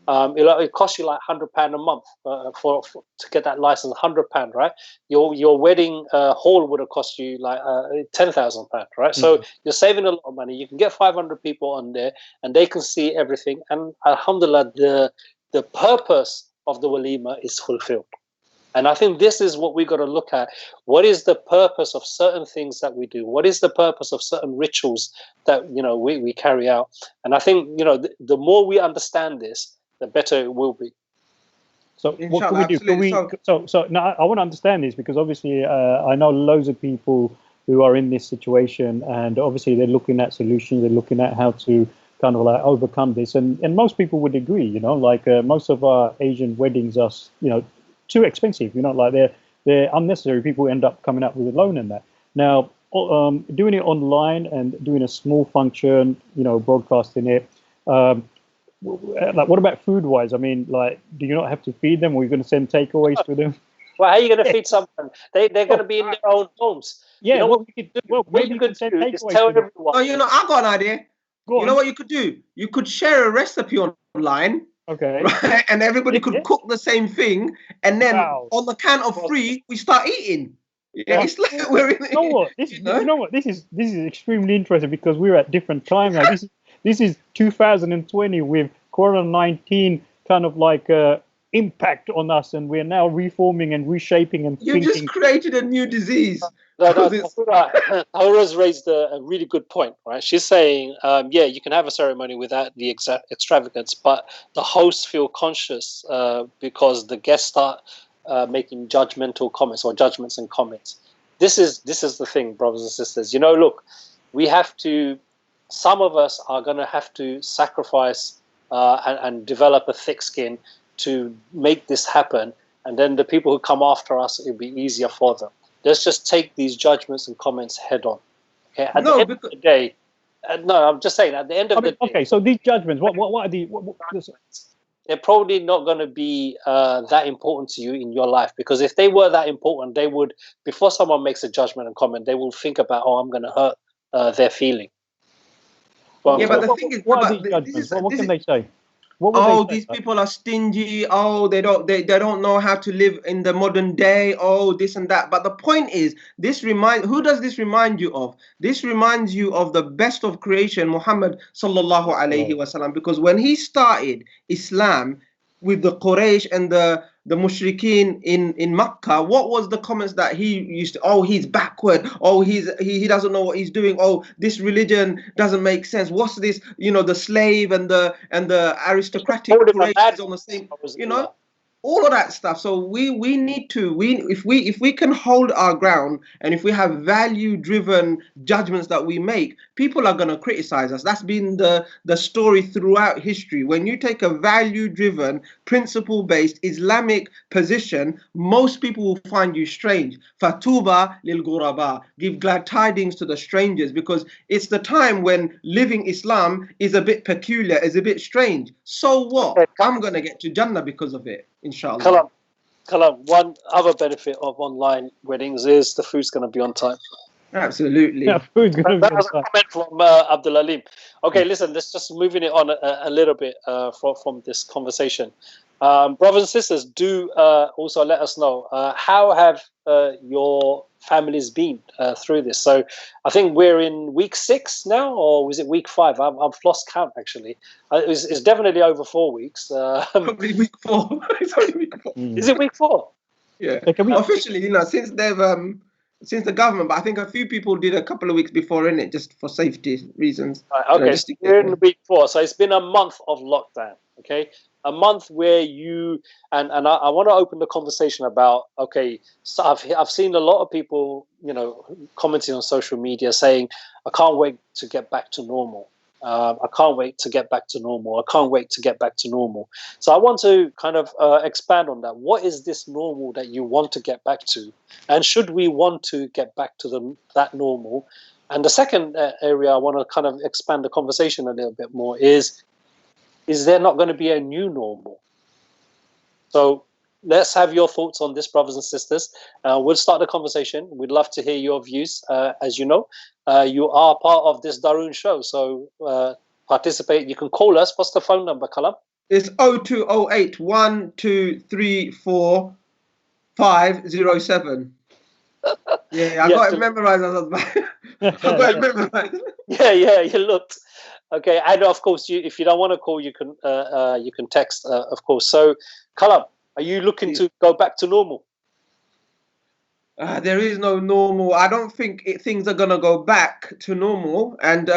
It costs you £100 a month to get that license. £100, right? Your wedding hall would have cost you £10,000, right? So you're saving a lot of money. You can get 500 people on there, and they can see everything. And alhamdulillah, the purpose of the walima is fulfilled. And I think this is what we've got to look at. What is the purpose of certain things that we do? What is the purpose of certain rituals that we carry out? And I think the more we understand this, the better it will be. So what can we do? So now I want to understand this, because obviously I know loads of people who are in this situation, and obviously they're looking at solutions. They're looking at how to kind of overcome this. And most people would agree, most of our Asian weddings are, too expensive, they're unnecessary. People end up coming up with a loan and that. Now, doing it online and doing a small function, broadcasting it. What about food wise? I mean, do you not have to feed them? Or are you going to send takeaways to them? Well, how are you going to feed someone? They're going to be in their own homes. Yeah, maybe you could do is tell everyone. Oh, I got an idea. You know what you could do? You could share a recipe online. Okay. Right? And everybody could cook the same thing, and then on the count of 3, we start eating. Yeah, it's like we're in. You know what? This is extremely interesting, because we're at different times. This is 2020 with COVID-19 kind of impact on us, and we're now reforming and reshaping and thinking. You just created a new disease. Aura's raised a really good point, right? She's saying, you can have a ceremony without the extravagance, but the hosts feel conscious because the guests start making judgmental comments or judgments and comments. This is the thing, brothers and sisters. Look, some of us are going to have to sacrifice and develop a thick skin to make this happen. And then the people who come after us, it'll be easier for them. Let's just take these judgments and comments head on. Okay. At the end of the day, No, I'm just saying at the end of the day, okay, so these judgments, what are the they're probably not going to be that important to you in your life, because if they were that important, they would, before someone makes a judgment and comment, they will think about, oh, I'm going to hurt their feeling. Well, Yeah, but the thing is, what are but these judgments? What this can is, they say? What would oh, they say? these people are stingy. Oh, they don't know how to live in the modern day. Oh, this and that. But the point is, who does this remind you of? This reminds you of the best of creation, Muhammad sallallahu alaihi wasallam. Because when he started Islam with the Quraysh and the mushrikeen in Makkah, what was the comments that he used to? Oh, he's backward. Oh, he doesn't know what he's doing. Oh, this religion doesn't make sense. What's this? You know, the slave and the aristocratic Quraysh is on the same. You know, all of that stuff. So we need to if we can hold our ground, and if we have value driven judgments that we make, people are going to criticize us. That's been the story throughout history. When you take a value driven, principle based Islamic position, most people will find you strange. Fatuba lil ghuraba, give glad tidings to the strangers, because it's the time when living Islam is a bit peculiar, is a bit strange. So what? Okay. I'm going to get to Jannah because of it, inshallah. Kalam, one other benefit of online weddings is the food's going to be on time. Absolutely. Yeah, food's gonna That be was a on time. comment from Abdul Alim. Okay, listen, let's just moving it on a little bit from this conversation. Brothers and sisters, do also let us know how have your families been through this. So I think we're in week 6 now, or was it week 5? I've lost count, actually. It's definitely over 4 weeks. Probably week 4. It's only week 4. Is it week 4? Yeah. So can we- Officially, since since the government, but I think a few people did a couple of weeks before in it, just for safety reasons. Right, okay, just so to we're get- in week 4, so it's been a month of lockdown. Okay, a month where you and I want to open the conversation about. Okay, so I've seen a lot of people, commenting on social media saying, "I can't wait to get back to normal. I can't wait to get back to normal. I can't wait to get back to normal." So I want to kind of expand on that. What is this normal that you want to get back to, and should we want to get back to that normal? And the second area I want to kind of expand the conversation a little bit more is there not going to be a new normal? So let's have your thoughts on this, brothers and sisters. We'll start the conversation. We'd love to hear your views. As you know, you are part of this Daroon show, so participate. You can call us. What's the phone number, Kalam? It's 0208 1234 507. Yeah, I got it memorized. I got it memorized. Yeah, you looked. Okay, and of course, if you don't want to call, you can text, of course. So, Kalam, are you looking to go back to normal? There is no normal. I don't think things are gonna go back to normal. And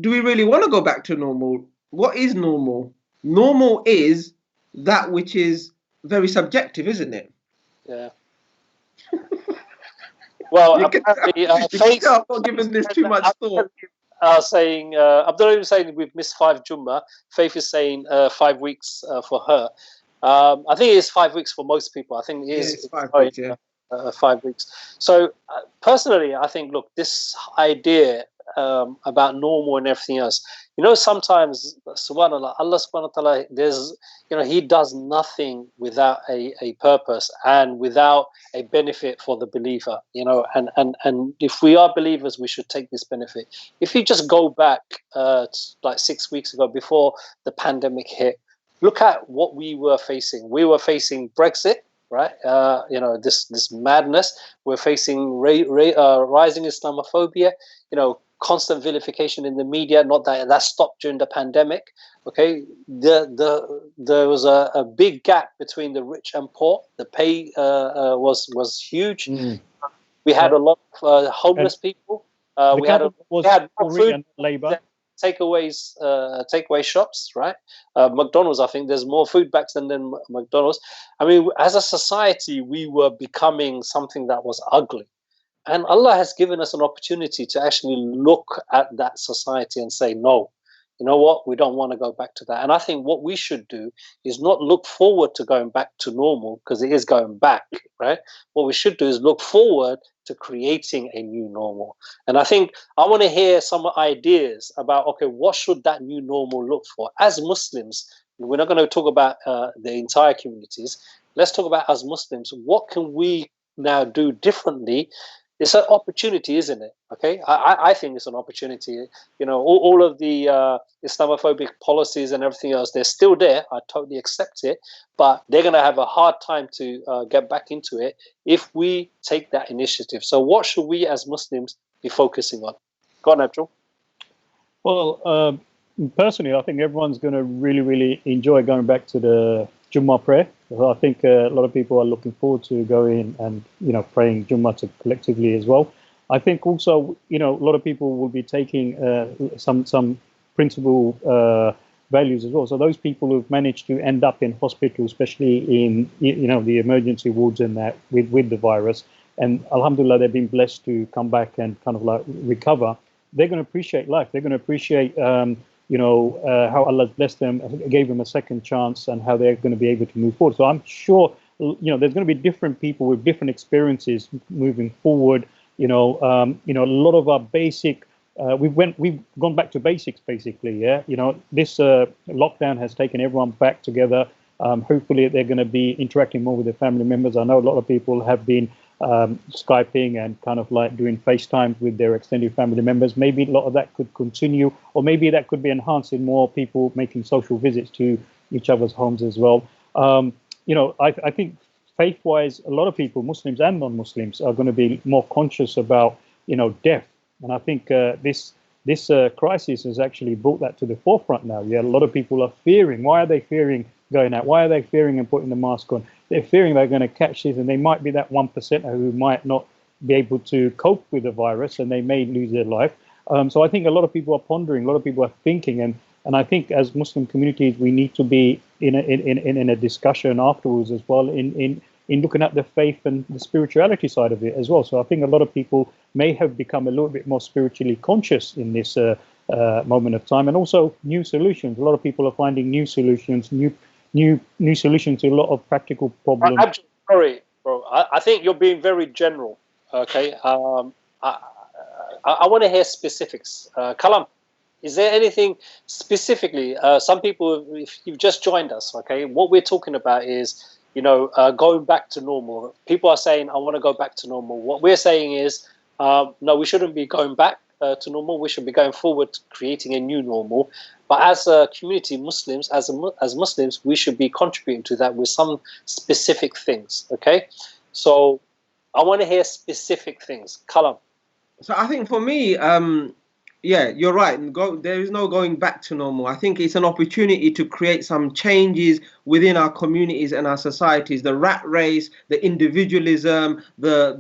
do we really want to go back to normal? What is normal? Normal is that which is very subjective, isn't it? Yeah. Well, apparently, I'm not giving this too much thought. Saying Abdullah is saying we've missed 5 Jummah. Faith is saying 5 weeks for her. I think it is 5 weeks for most people. I think it is. It's 5 weeks, yeah. 5 weeks. So personally, I think, look, this idea about normal and everything else, sometimes, subhanAllah, Allah subhanahu wa ta'ala, there's, he does nothing without a purpose and without a benefit for the believer, and if we are believers, we should take this benefit. If you just go back like 6 weeks ago, before the pandemic hit, look at what we were facing. We were facing Brexit, right? This madness. We're facing rising Islamophobia, constant vilification in the media. Not that stopped during the pandemic. Okay, there was a big gap between the rich and poor. The pay was huge. We had a lot of homeless people. We had more food. Labor. Takeaway shops, right? McDonald's, I think there's more food back then than McDonald's. I mean, as a society, we were becoming something that was ugly. And Allah has given us an opportunity to actually look at that society and say, no, you know what, we don't want to go back to that. And I think what we should do is not look forward to going back to normal, because it is going back, right? What we should do is look forward to creating a new normal. And I think I want to hear some ideas about, okay, what should that new normal look for? As Muslims, we're not going to talk about the entire communities. Let's talk about, as Muslims, what can we now do differently? It's an opportunity, isn't it? Okay, I think it's an opportunity. You know, all of the Islamophobic policies and everything else, they're still there. I totally accept it, but they're going to have a hard time to get back into it if we take that initiative. So what should we as Muslims be focusing on? Go on, Abdul. Well, personally, I think everyone's going to really, really enjoy going back to the Jummah prayer. So I think a lot of people are looking forward to going and, praying Jummah collectively as well. I think also, a lot of people will be taking some principal values as well. So those people who've managed to end up in hospital, especially in, the emergency wards and that with the virus, and alhamdulillah, they've been blessed to come back and kind of like recover. They're going to appreciate life. They're going to appreciate how Allah blessed them, gave them a second chance, and how they're going to be able to move forward. So I'm sure, there's going to be different people with different experiences moving forward. A lot of our basic, we've gone back to basics basically. Yeah. This lockdown has taken everyone back together. Hopefully they're going to be interacting more with their family members. I know a lot of people have been Skyping and kind of like doing FaceTime with their extended family members. Maybe a lot of that could continue, or maybe that could be enhanced in more people making social visits to each other's homes as well. I think faith-wise, a lot of people, Muslims and non-Muslims, are going to be more conscious about, death. And I think this crisis has actually brought that to the forefront now. Yeah, a lot of people are fearing. Why are they fearing going out? Why are they fearing and putting the mask on? They're fearing they're going to catch this, and they might be that 1% who might not be able to cope with the virus, and they may lose their life. So I think a lot of people are pondering, a lot of people are thinking, and I think as Muslim communities, we need to be in a discussion afterwards as well, in looking at the faith and the spirituality side of it as well. So I think a lot of people may have become a little bit more spiritually conscious in this moment of time, and also new solutions. A lot of people are finding new solutions, new solutions to a lot of practical problems. I'm sorry, bro. I think you're being very general. Okay. I want to hear specifics. Kalam, is there anything specifically? Some people, if you've just joined us, okay, what we're talking about is, going back to normal. People are saying, I want to go back to normal. What we're saying is, no, we shouldn't be going back to normal. We should be going forward, creating a new normal. But as a community, Muslims, as Muslims, we should be contributing to that with some specific things. Okay, so I want to hear specific things. Kalam. So I think for me, yeah, you're right. There is no going back to normal. I think it's an opportunity to create some changes within our communities and our societies. The rat race, the individualism, the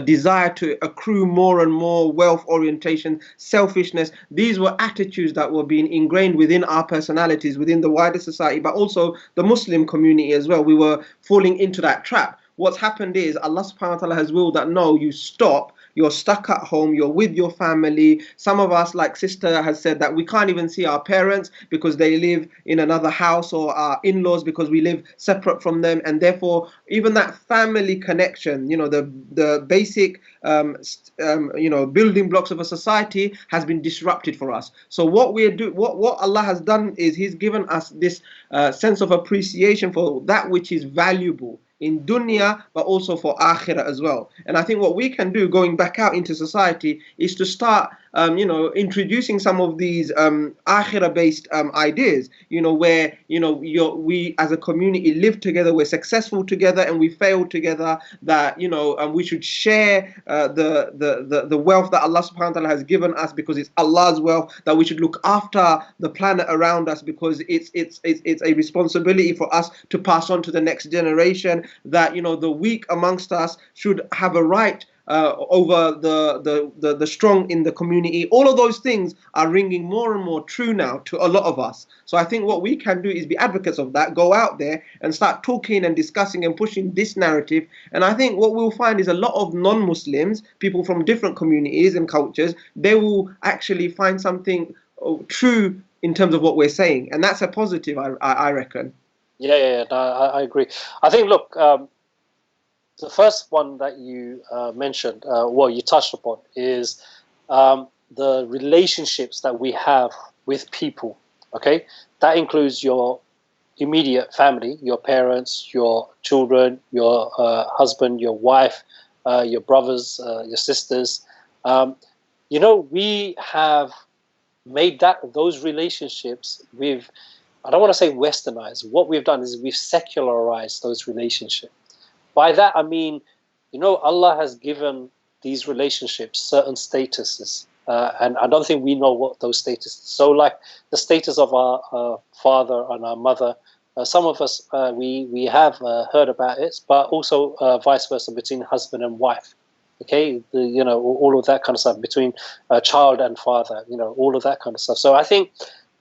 desire to accrue more and more wealth orientation, selfishness. These were attitudes that were being ingrained within our personalities, within the wider society, but also the Muslim community as well. We were falling into that trap. What's happened is Allah subhanahu wa ta'ala has willed that no, you stop. You're stuck at home, you're with your family. Some of us, like Sister has said, that we can't even see our parents because they live in another house, or our in-laws because we live separate from them. And therefore, even that family connection, the basic, building blocks of a society has been disrupted for us. So what Allah has done is He's given us this sense of appreciation for that which is valuable in dunya, but also for akhirah as well. And I think what we can do going back out into society is to start introducing some of these akhirah-based ideas, where we as a community live together, we're successful together, and we fail together. That we should share the wealth that Allah subhanahu wa ta'ala has given us, because it's Allah's wealth. That we should look after the planet around us, because it's a responsibility for us to pass on to the next generation. That the weak amongst us should have a right over the strong in the community. All of those things are ringing more and more true now to a lot of us. So I think what we can do is be advocates of that, go out there and start talking and discussing and pushing this narrative. And I think what we'll find is a lot of non-Muslims, people from different communities and cultures, they will actually find something true in terms of what we're saying. And that's a positive, I reckon. Yeah, no, I agree. I think, look, the first one that you mentioned, well, you touched upon, is the relationships that we have with people. Okay, that includes your immediate family, your parents, your children, your husband, your wife, your brothers, your sisters. We have made those relationships with, I don't want to say westernized. What we've done is we've secularized those relationships. By that I mean, Allah has given these relationships certain statuses, and I don't think we know what those statuses. So, like the status of our father and our mother, some of us we have heard about it, but also vice versa between husband and wife. Okay, all of that kind of stuff between child and father. All of that kind of stuff. So I think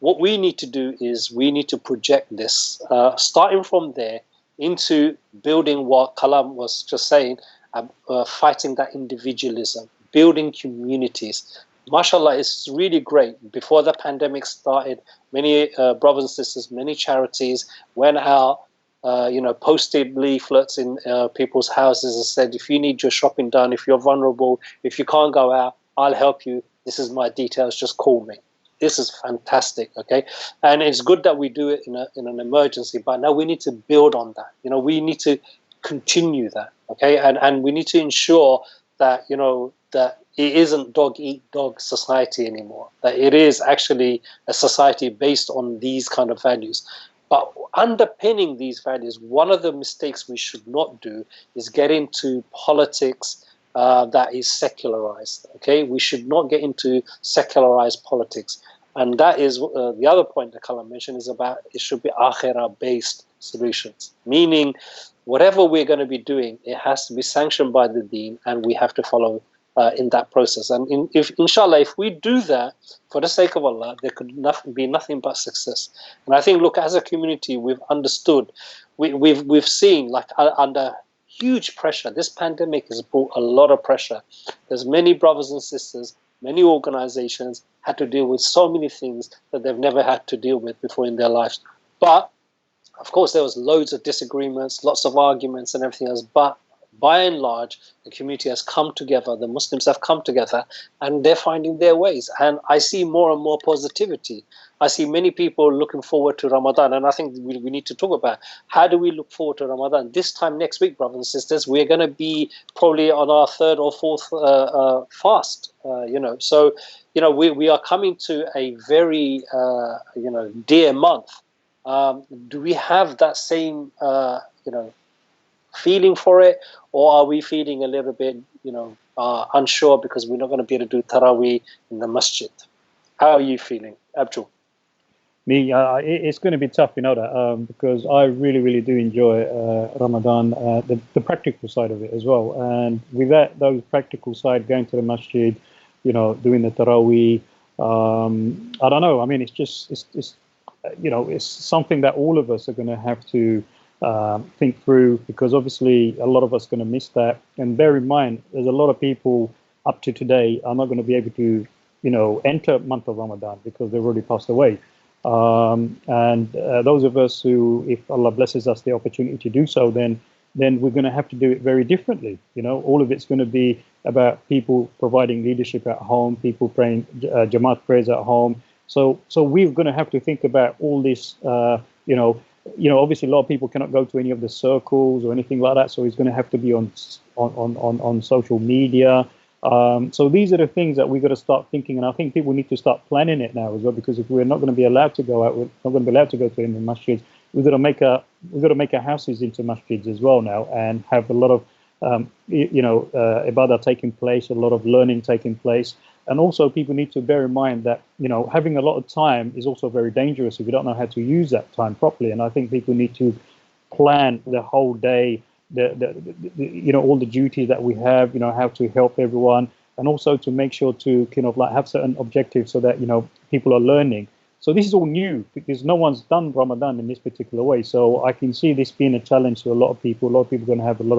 what we need to do is we need to project this, starting from there, into building what Kalam was just saying, fighting that individualism, building communities. MashaAllah, it's really great. Before the pandemic started, many brothers and sisters, many charities went out, posted leaflets in people's houses and said, if you need your shopping done, if you're vulnerable, if you can't go out, I'll help you. This is my details, just call me. This is fantastic, okay? And it's good that we do it in an emergency, but now we need to build on that. We need to continue that, okay? And we need to ensure that, that it isn't dog-eat-dog society anymore, that it is actually a society based on these kind of values. But underpinning these values, one of the mistakes we should not do is get into politics that is secularized. Okay, we should not get into secularized politics, and that is the other point that Kalam mentioned is about it should be akhirah-based solutions, meaning whatever we're going to be doing, it has to be sanctioned by the Deen, and we have to follow in that process. And inshallah, if we do that for the sake of Allah, there could be nothing but success. And I think, look, as a community, we've understood, we've seen, like under huge pressure. This pandemic has brought a lot of pressure. There's many brothers and sisters, many organizations had to deal with so many things that they've never had to deal with before in their lives. But of course, there was loads of disagreements, lots of arguments and everything else. But by and large, the community has come together, the Muslims have come together, and they're finding their ways. And I see more and more positivity. I see many people looking forward to Ramadan, and I think we need to talk about how do we look forward to Ramadan. This time next week, brothers and sisters, we're going to be probably on our third or fourth fast. So we are coming to a very dear month. Do we have that same feeling for it, or are we feeling a little bit unsure because we're not going to be able to do Taraweeh in the masjid? How are you feeling, Abdul? Me, it's going to be tough, that, because I really, really do enjoy Ramadan, the practical side of it as well. And with those practical side, going to the masjid, doing the Taraweeh, I don't know. I mean, it's something that all of us are going to have to think through, because obviously a lot of us are going to miss that. And bear in mind, there's a lot of people up to today are not going to be able to, enter month of Ramadan because they've already passed away. And those of us who, if Allah blesses us the opportunity to do so, then we're going to have to do it very differently. All of it's going to be about people providing leadership at home, people praying Jamaat prayers at home. So we're going to have to think about all this. Obviously a lot of people cannot go to any of the circles or anything like that. So it's going to have to be on social media. So these are the things that we've got to start thinking, and I think people need to start planning it now as well, because if we're not going to be allowed to go out, we're not going to be allowed to go to any masjids. We've got to make our houses into masjids as well now, and have a lot of ibadah taking place, a lot of learning taking place. And also people need to bear in mind that, having a lot of time is also very dangerous if you don't know how to use that time properly. And I think people need to plan the whole day all the duties that we have, how to help everyone, and also to make sure to kind of like have certain objectives so that people are learning. So this is all new because no one's done Ramadan in this particular way. So I can see this being a challenge to a lot of people. A lot of people are going to have a lot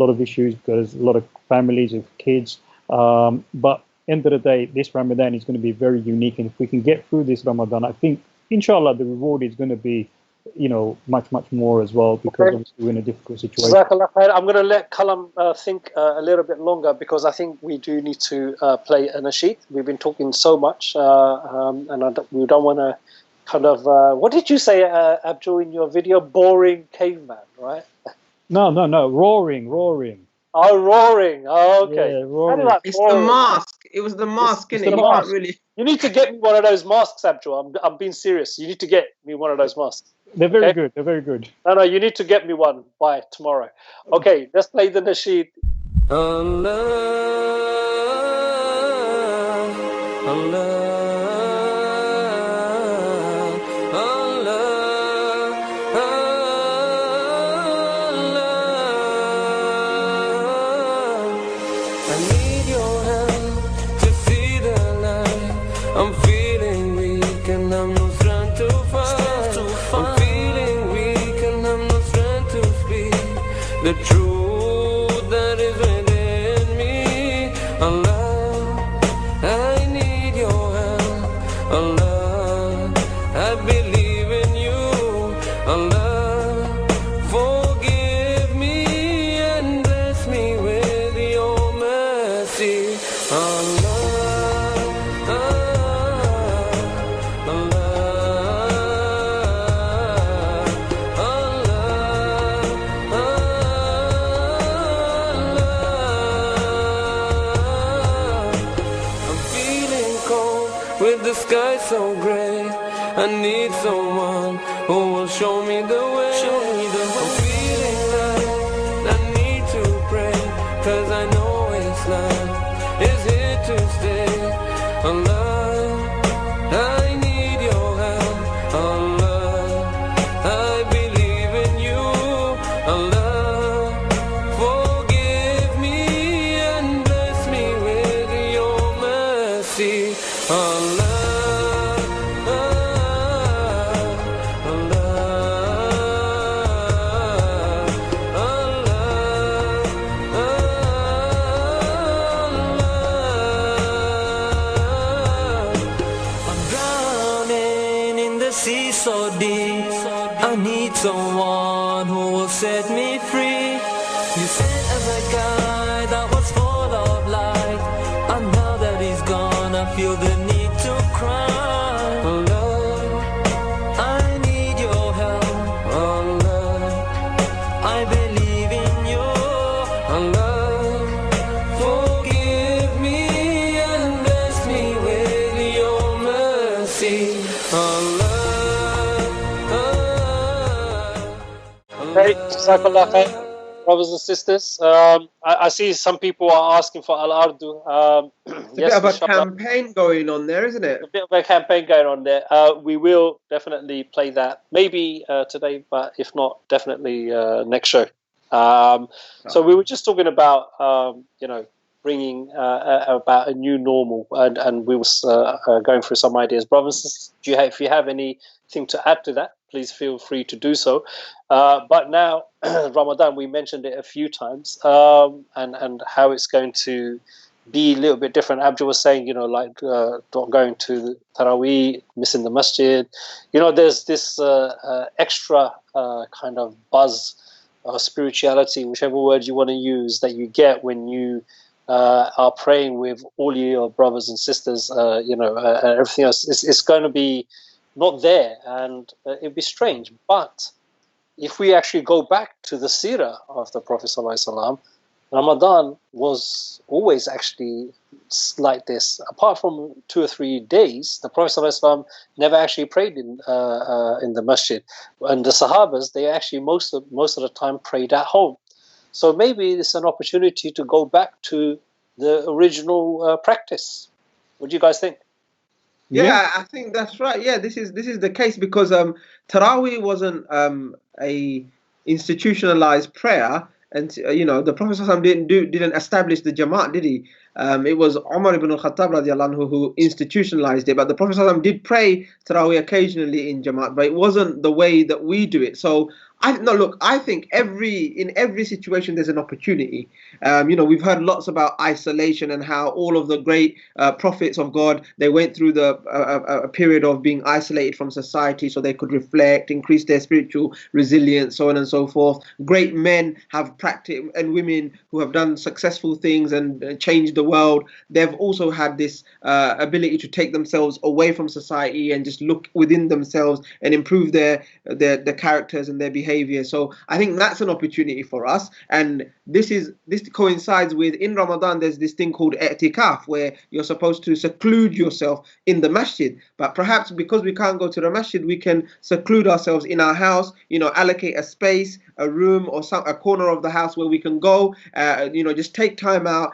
of issues because a lot of families with kids. But end of the day, this Ramadan is going to be very unique, and if we can get through this Ramadan, I think, inshallah, the reward is going to be, much more as well, because obviously we're in a difficult situation. Jazakallah khair. I'm going to let Kalam think a little bit longer, because I think we do need to play a nasheed. We've been talking so much, and we don't want to kind of, what did you say, Abdul, in your video? Boring caveman, right? No, roaring. Oh, roaring. Oh, okay. Yeah, roaring. It's the mask. It was the mask, innit? You can't really. You need to get me one of those masks, Abdul. I'm being serious. You need to get me one of those masks. They're very good. They're very good. No, you need to get me one by tomorrow. Okay, let's play the nasheed. Allah, Allah. The truth that is within me, Allah, I need your help, Allah, I believe in you, Allah, forgive me and bless me with your mercy, Allah. Sky so gray, I need someone who will show me the way. I'm feeling like I need to pray, 'cause I know Islam is here to stay. Allah, I need your help. Allah, I believe in you. Allah, forgive me and bless me with your mercy. Allah. So deep, I need someone who will set me free. You sent as a guide that was full of light, and now that he's gone, I feel the need to cry. Oh Lord, I need your help. Oh Lord, I believe in you. Oh Lord, forgive me and bless me with your mercy. Oh Lord. Hey, Jazakallah khair, brothers and sisters. I see some people are asking for Al-Ardu. It's a bit of a campaign going on there, isn't it? A bit of a campaign going on there. We will definitely play that, maybe today, but if not, definitely next show. So we were just talking about, bringing about a new normal, and we was going through some ideas. Brothers and sisters, if you have anything to add to that, please feel free to do so. But now, Ramadan, we mentioned it a few times, and how it's going to be a little bit different. Abdul was saying, not going to the Taraweeh, missing the masjid. There's this extra kind of buzz or spirituality, whichever word you want to use, that you get when you are praying with all your brothers and sisters, and everything else. It's going to be not there, and it'd be strange. But if we actually go back to the seerah of the Prophet ﷺ, Ramadan was always actually like this. Apart from 2 or 3 days, the Prophet ﷺ never actually prayed in the masjid, and the Sahabas, they actually most of the time prayed at home. So maybe it's an opportunity to go back to the original practice. What do you guys think? Yeah, I think that's right. Yeah, this is the case because Taraweeh wasn't a institutionalized prayer And the Prophet ﷺ didn't establish the Jamaat, did he? It was Umar ibn al-Khattab radiallahu anhu who institutionalized it. But the Prophet ﷺ did pray Tarawih occasionally in Jamaat, but it wasn't the way that we do it. So I think in every situation there's an opportunity. We've heard lots about isolation and how all of the great prophets of God, they went through a period of being isolated from society so they could reflect, increase their spiritual resilience, so on and so forth. Great men have practiced, and women who have done successful things and changed the world. They've also had this ability to take themselves away from society and just look within themselves and improve their characters and their behavior. So I think that's an opportunity for us, and this coincides with, in Ramadan there's this thing called i'tikaf, where you're supposed to seclude yourself in the masjid. But perhaps because we can't go to the masjid, we can seclude ourselves in our house, allocate a space, a room or a corner of the house where we can go, just take time out,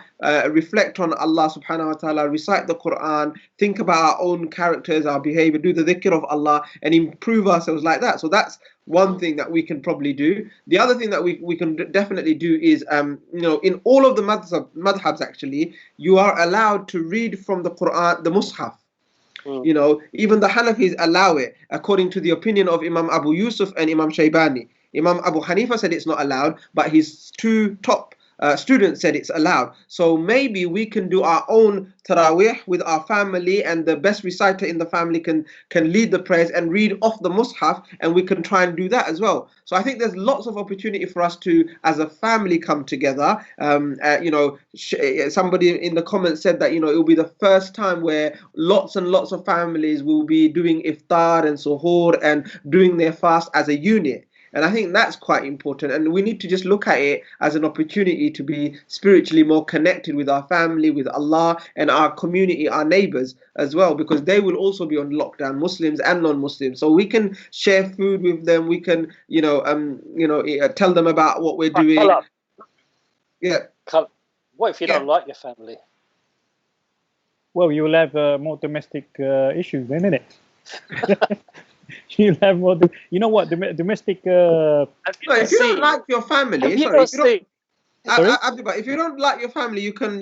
reflect on Allah subhanahu wa ta'ala, recite the Quran, think about our own characters, our behavior, do the dhikr of Allah and improve ourselves like that. So that's one thing that we can probably do. The other thing that we can definitely do is, in all of the madhabs actually, you are allowed to read from the Quran, the Mus'haf. Even the Hanafis allow it, according to the opinion of Imam Abu Yusuf and Imam Shaybani. Imam Abu Hanifa said it's not allowed, but his two top students said it's allowed. So maybe we can do our own Taraweeh with our family, and the best reciter in the family can lead the prayers and read off the Mus'haf, and we can try and do that as well. So I think there's lots of opportunity for us to, as a family, come together. Somebody in the comments said that, it will be the first time where lots and lots of families will be doing iftar and suhoor and doing their fast as a unit. And I think that's quite important. And we need to just look at it as an opportunity to be spiritually more connected with our family, with Allah, and our community, our neighbors as well, because they will also be on lockdown, Muslims and non-Muslims. So we can share food with them. We can, tell them about what we're doing. Yeah. What if you don't like your family? Well, you'll have more domestic issues then, innit? You'll have more. You know what? Domestic. If you don't like your family, if you don't like your family, you can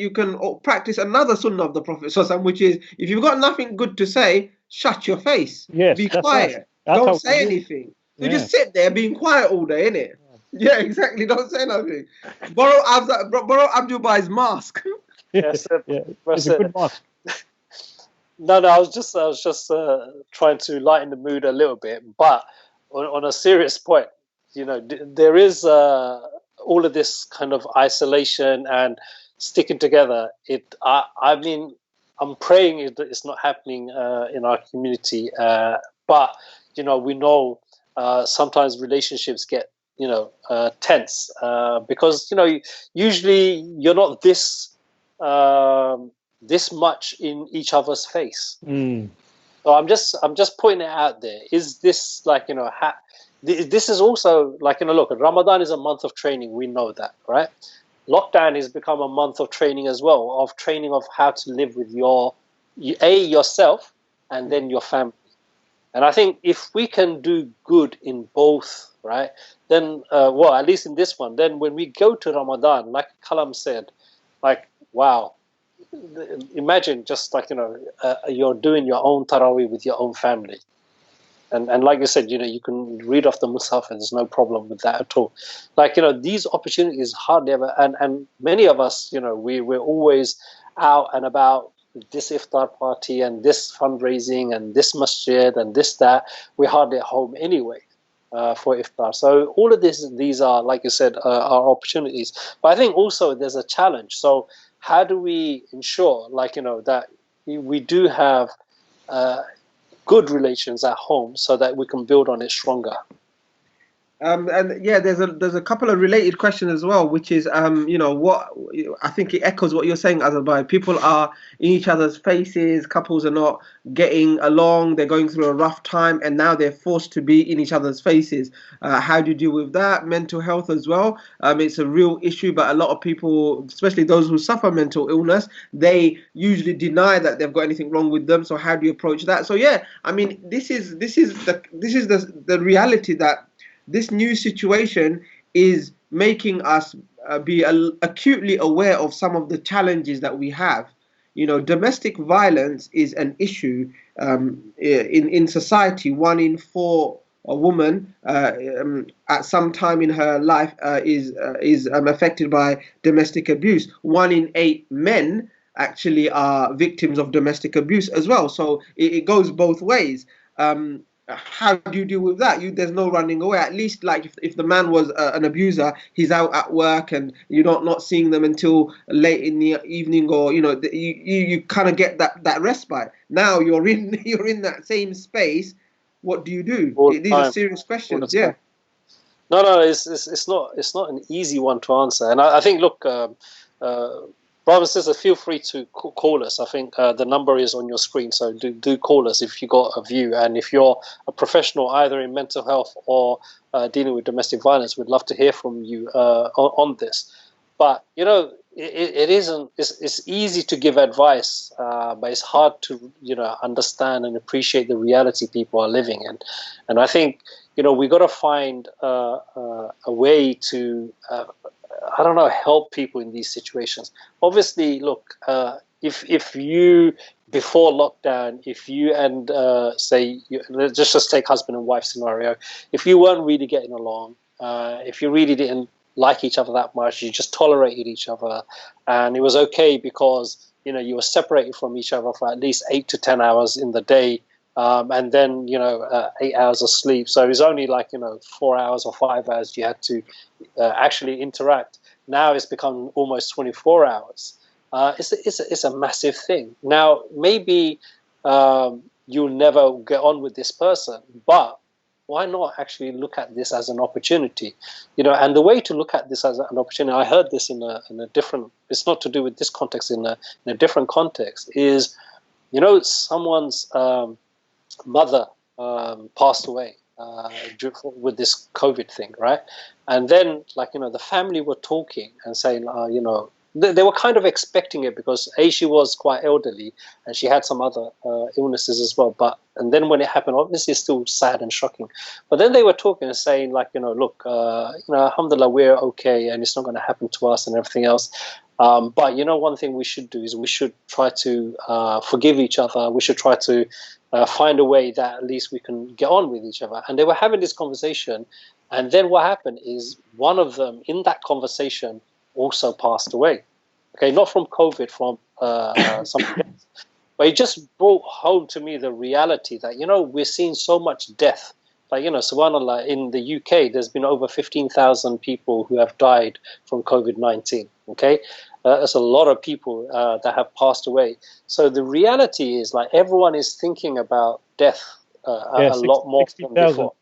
practice another sunnah of the Prophet, which is, if you've got nothing good to say, shut your face. Yes, be quiet. Right. Don't say anything. You just sit there being quiet all day, innit? Yeah, exactly. Don't say nothing. Borrow Abdul Bai's mask. Yes, it's a good mask. No, I was just trying to lighten the mood a little bit. But on a serious point, there is all of this kind of isolation and sticking together. I mean, I'm praying it's not happening in our community. But we know sometimes relationships get tense because usually you're not this much in each other's face. So I'm just putting it out there. Is this this is also look, Ramadan is a month of training. We know that, right? Lockdown has become a month of training as well, of training of how to live with yourself and then your family. And I think if we can do good in both, right, then at least in this one, then when we go to Ramadan, like Kalam said, wow. Imagine just you're doing your own Taraweeh with your own family, and like you said, you can read off the Mus'haf and there's no problem with that at all. These opportunities hardly ever, and many of us, we're always out and about with this iftar party and this fundraising and this masjid and this that. We're hardly at home anyway for iftar. So all of these are, like you said, are opportunities. But I think also there's a challenge. So how do we ensure, that we do have good relations at home so that we can build on it stronger? And yeah, there's a couple of related questions as well, which is what I think it echoes what you're saying, Azarbai. People are in each other's faces, couples are not getting along, they're going through a rough time, and now they're forced to be in each other's faces. How do you deal with that? Mental health as well. It's a real issue, but a lot of people, especially those who suffer mental illness, they usually deny that they've got anything wrong with them. So how do you approach that? So yeah, I mean, this is the reality, that this new situation is making us be acutely aware of some of the challenges that we have. Domestic violence is an issue in society. 1 in 4 a woman at some time in her life is affected by domestic abuse. 1 in 8 men actually are victims of domestic abuse as well. So it goes both ways. How do you deal with that? There's no running away. At least, like if the man was an abuser, he's out at work and you're not seeing them until late in the evening, or you kind of get that respite. Now you're in that same space. What do you do? These are serious questions. Yeah. No, it's not an easy one to answer. And I think, look, brothers and sisters, feel free to call us. I think the number is on your screen, so do call us if you got a view. And if you're a professional either in mental health or dealing with domestic violence, we'd love to hear from you on this. But it isn't. It's easy to give advice, but it's hard to understand and appreciate the reality people are living in. And I think we got to find a way to help people in these situations. Obviously, look, if you before lockdown, if you and let's just take husband and wife scenario, if you weren't really getting along, if you really didn't like each other that much, you just tolerated each other, and it was okay because you were separated from each other for at least 8 to 10 hours in the day, and then 8 hours of sleep. So it was only 4 hours or 5 hours you had to actually interact. Now it's become almost 24 hours. It's a massive thing. Now maybe you'll never get on with this person, but why not actually look at this as an opportunity? And the way to look at this as an opportunity, I heard this in a different, it's not to do with this context, in a different context, is, someone's mother passed away with this COVID thing, right? And then, the family were talking and saying, they were kind of expecting it because she was quite elderly and she had some other illnesses as well. And then when it happened, obviously it's still sad and shocking. But then they were talking and saying, look, alhamdulillah, we're okay and it's not going to happen to us and everything else. But one thing we should do is we should try to forgive each other. We should try to find a way that at least we can get on with each other. And they were having this conversation. And then what happened is one of them in that conversation also passed away. Okay, not from COVID, from something else. But it just brought home to me the reality that, we're seeing so much death. Subhanallah, in the UK, there's been over 15,000 people who have died from COVID-19. Okay, that's a lot of people that have passed away. So the reality is, everyone is thinking about death a lot more than before.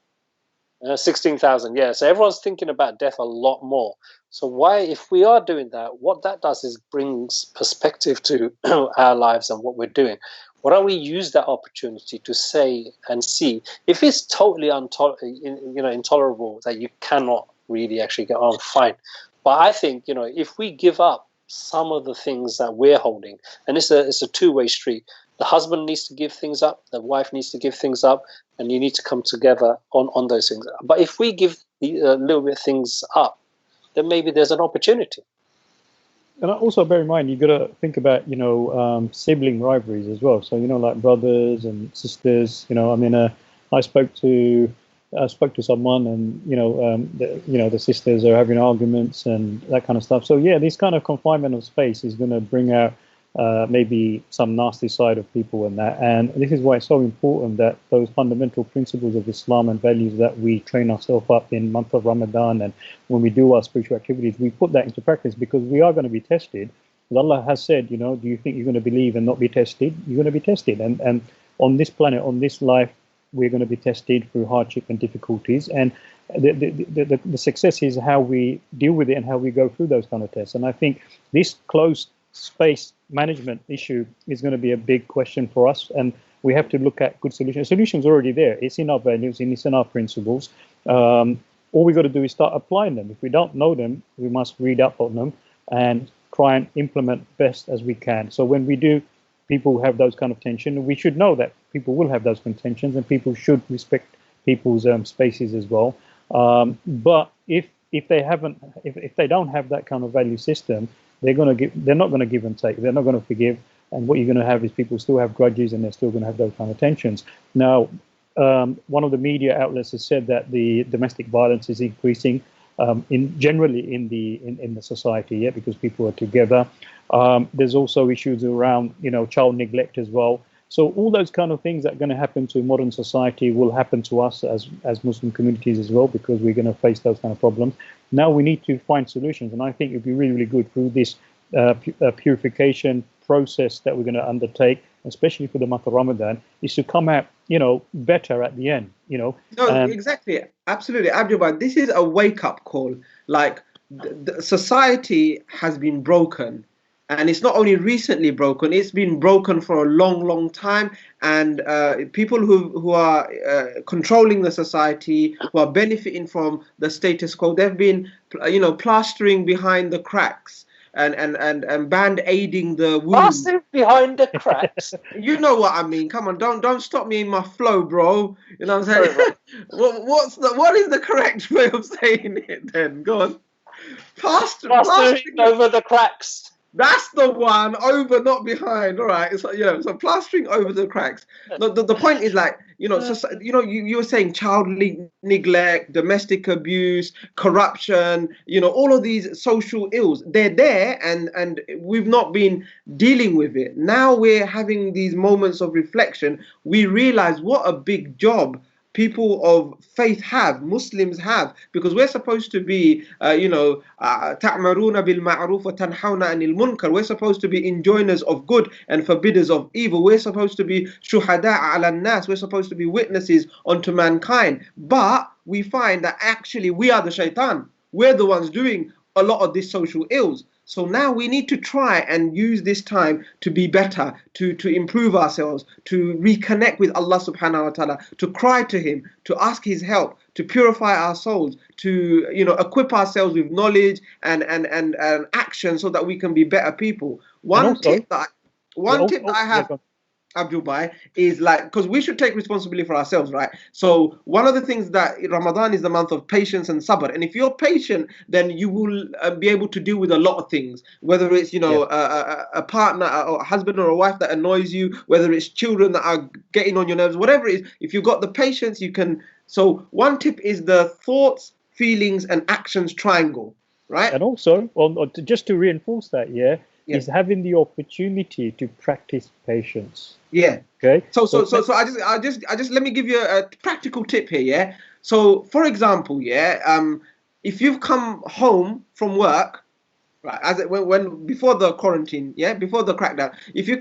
16,000, yeah. So everyone's thinking about death a lot more. So why, if we are doing that, what that does is brings perspective to our lives and what we're doing. Why don't we use that opportunity to say and see if it's totally intolerable that you cannot really actually get on, fine. But I think, if we give up some of the things that we're holding, and it's a two-way street. The husband needs to give things up, the wife needs to give things up, and you need to come together on those things. But if we give a little bit of things up, then maybe there's an opportunity. And also bear in mind, you've got to think about, sibling rivalries as well. So, like brothers and sisters, I spoke to someone and, the sisters are having arguments and that kind of stuff. So, yeah, this kind of confinement of space is going to bring out maybe some nasty side of people and that. And this is why it's so important that those fundamental principles of Islam and values that we train ourselves up in month of Ramadan and when we do our spiritual activities, we put that into practice because we are going to be tested. As Allah has said, do you think you're going to believe and not be tested? You're going to be tested. And on this planet, on this life, we're going to be tested through hardship and difficulties. And the success is how we deal with it and how we go through those kind of tests. And I think this closed space management issue is going to be a big question for us, and we have to look at good solutions. The solution's already there. It's in our values and it's in our principles. All we got to do is start applying them. If we don't know them, we must read up on them and try and implement best as we can. So when we do, people have those kind of tension, we should know that people will have those contentions and people should respect people's spaces as well. But if if they don't have that kind of value system, they're not going to give and take. They're not going to forgive. And what you're going to have is people still have grudges, and they're still going to have those kind of tensions. Now, one of the media outlets has said that the domestic violence is increasing generally in the society, yeah, because people are together. There's also issues around, child neglect as well. So all those kind of things that are going to happen to modern society will happen to us as Muslim communities as well, because we're going to face those kind of problems. Now we need to find solutions, and I think it'd be really, really good through this purification process that we're going to undertake, especially for the month of Ramadan, is to come out, better at the end. No, exactly, absolutely, Abdul. This is a wake-up call. Like, the society has been broken. And it's not only recently broken, it's been broken for a long, long time. And people who are controlling the society, who are benefiting from the status quo, they've been, plastering behind the cracks and band-aiding the wound. Plastering behind the cracks? You know what I mean. Come on, don't stop me in my flow, bro. You know what I'm saying? What is the correct way of saying it then? Go on. Plastering over the cracks. That's the one, over, not behind. All right, so plastering over the cracks. The point is, like, you were saying child neglect, domestic abuse, corruption, all of these social ills. They're there, and we've not been dealing with it. Now we're having these moments of reflection. We realize what a big job people of faith have, Muslims have, because we're supposed to be, ta'maruna bil ma'ruf wa tanhawna anil munkar. We're supposed to be enjoiners of good and forbidders of evil. We're supposed to be shuhada' ala nas. We're supposed to be witnesses unto mankind. But we find that actually we are the shaitan. We're the ones doing a lot of these social ills. So now we need to try and use this time to be better, to improve ourselves, to reconnect with Allah subhanahu wa ta'ala, to cry to Him, to ask His help, to purify our souls, to equip ourselves with knowledge and action so that we can be better people. One tip that I have, Abdul Bhai, is like, because we should take responsibility for ourselves, right? So one of the things that Ramadan is the month of patience and sabr, and if you're patient, then you will be able to deal with a lot of things, whether it's a partner or a husband or a wife that annoys you, whether it's children that are getting on your nerves, whatever it is. If you've got the patience, you can. So one tip is the thoughts, feelings, and actions triangle, right? And also, just to reinforce that, is having the opportunity to practice patience. Yeah. Okay. So I just let me give you a practical tip here. Yeah. So for example, if you've come home from work, right, when before the quarantine, before the crackdown, if you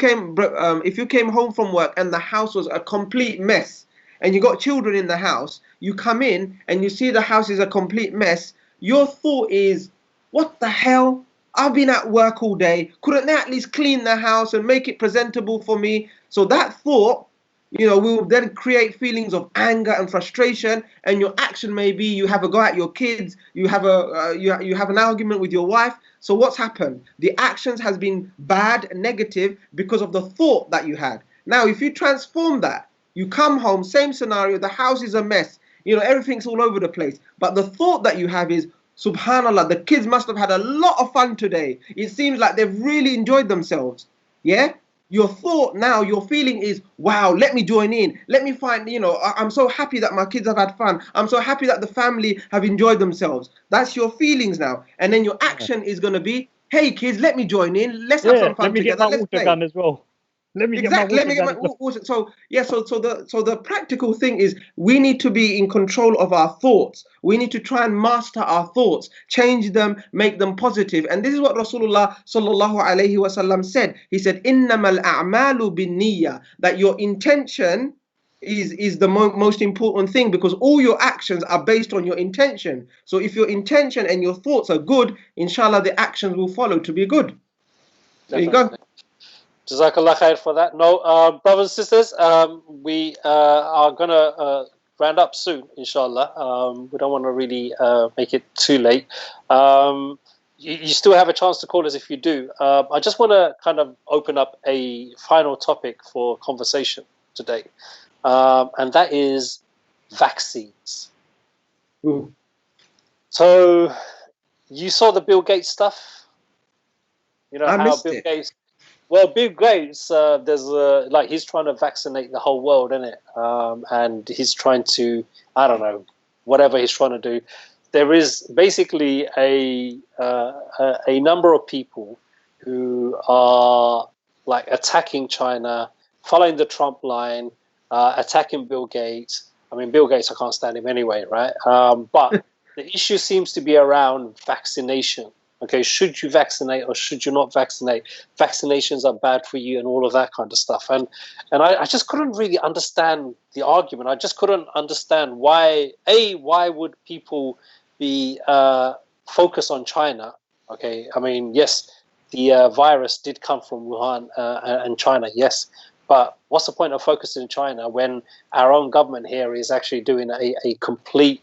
came home from work and the house was a complete mess, and you got children in the house, you come in and you see the house is a complete mess. Your thought is, what the hell? I've been at work all day. Couldn't they at least clean the house and make it presentable for me? So that thought, will then create feelings of anger and frustration. And your action may be you have a go at your kids. You have an argument with your wife. So what's happened? The actions has been bad and negative because of the thought that you had. Now, if you transform that, you come home, same scenario. The house is a mess. Everything's all over the place. But the thought that you have is, subhanallah, the kids must have had a lot of fun today. It seems like they've really enjoyed themselves. Yeah? Your thought now, your feeling is, wow, let me join in. Let me find, I'm so happy that my kids have had fun. I'm so happy that the family have enjoyed themselves. That's your feelings now. And then your action is going to be, hey, kids, let me join in. Let's have some fun together. Let me get my water gun as well. Let me get my water. So the practical thing is we need to be in control of our thoughts. We need to try and master our thoughts, change them, make them positive. And this is what Rasulullah sallallahu alaihi wasallam said. He said, "Innamal a'malu binniyya," that your intention is the most important thing, because all your actions are based on your intention. So if your intention and your thoughts are good, inshallah, the actions will follow to be good. There you go. Jazakallah khair for that. No, brothers and sisters, we are going to round up soon, inshallah. We don't want to really make it too late. You still have a chance to call us if you do. I just want to kind of open up a final topic for conversation today, and that is vaccines. Ooh. So you saw the Bill Gates stuff? You know I how missed Bill it. Gates. Well, Bill Gates, there's like he's trying to vaccinate the whole world, isn't it? And he's trying to, I don't know, whatever he's trying to do. There is basically a number of people who are like attacking China, following the Trump line, attacking Bill Gates. I mean, Bill Gates, I can't stand him anyway, right? But the issue seems to be around vaccination. Okay, should you vaccinate or should you not vaccinate? Vaccinations are bad for you and all of that kind of stuff. And I just couldn't really understand the argument. I just couldn't understand why would people be focused on China? Okay, I mean, yes, the virus did come from Wuhan and China, yes. But what's the point of focusing in China when our own government here is actually doing a complete,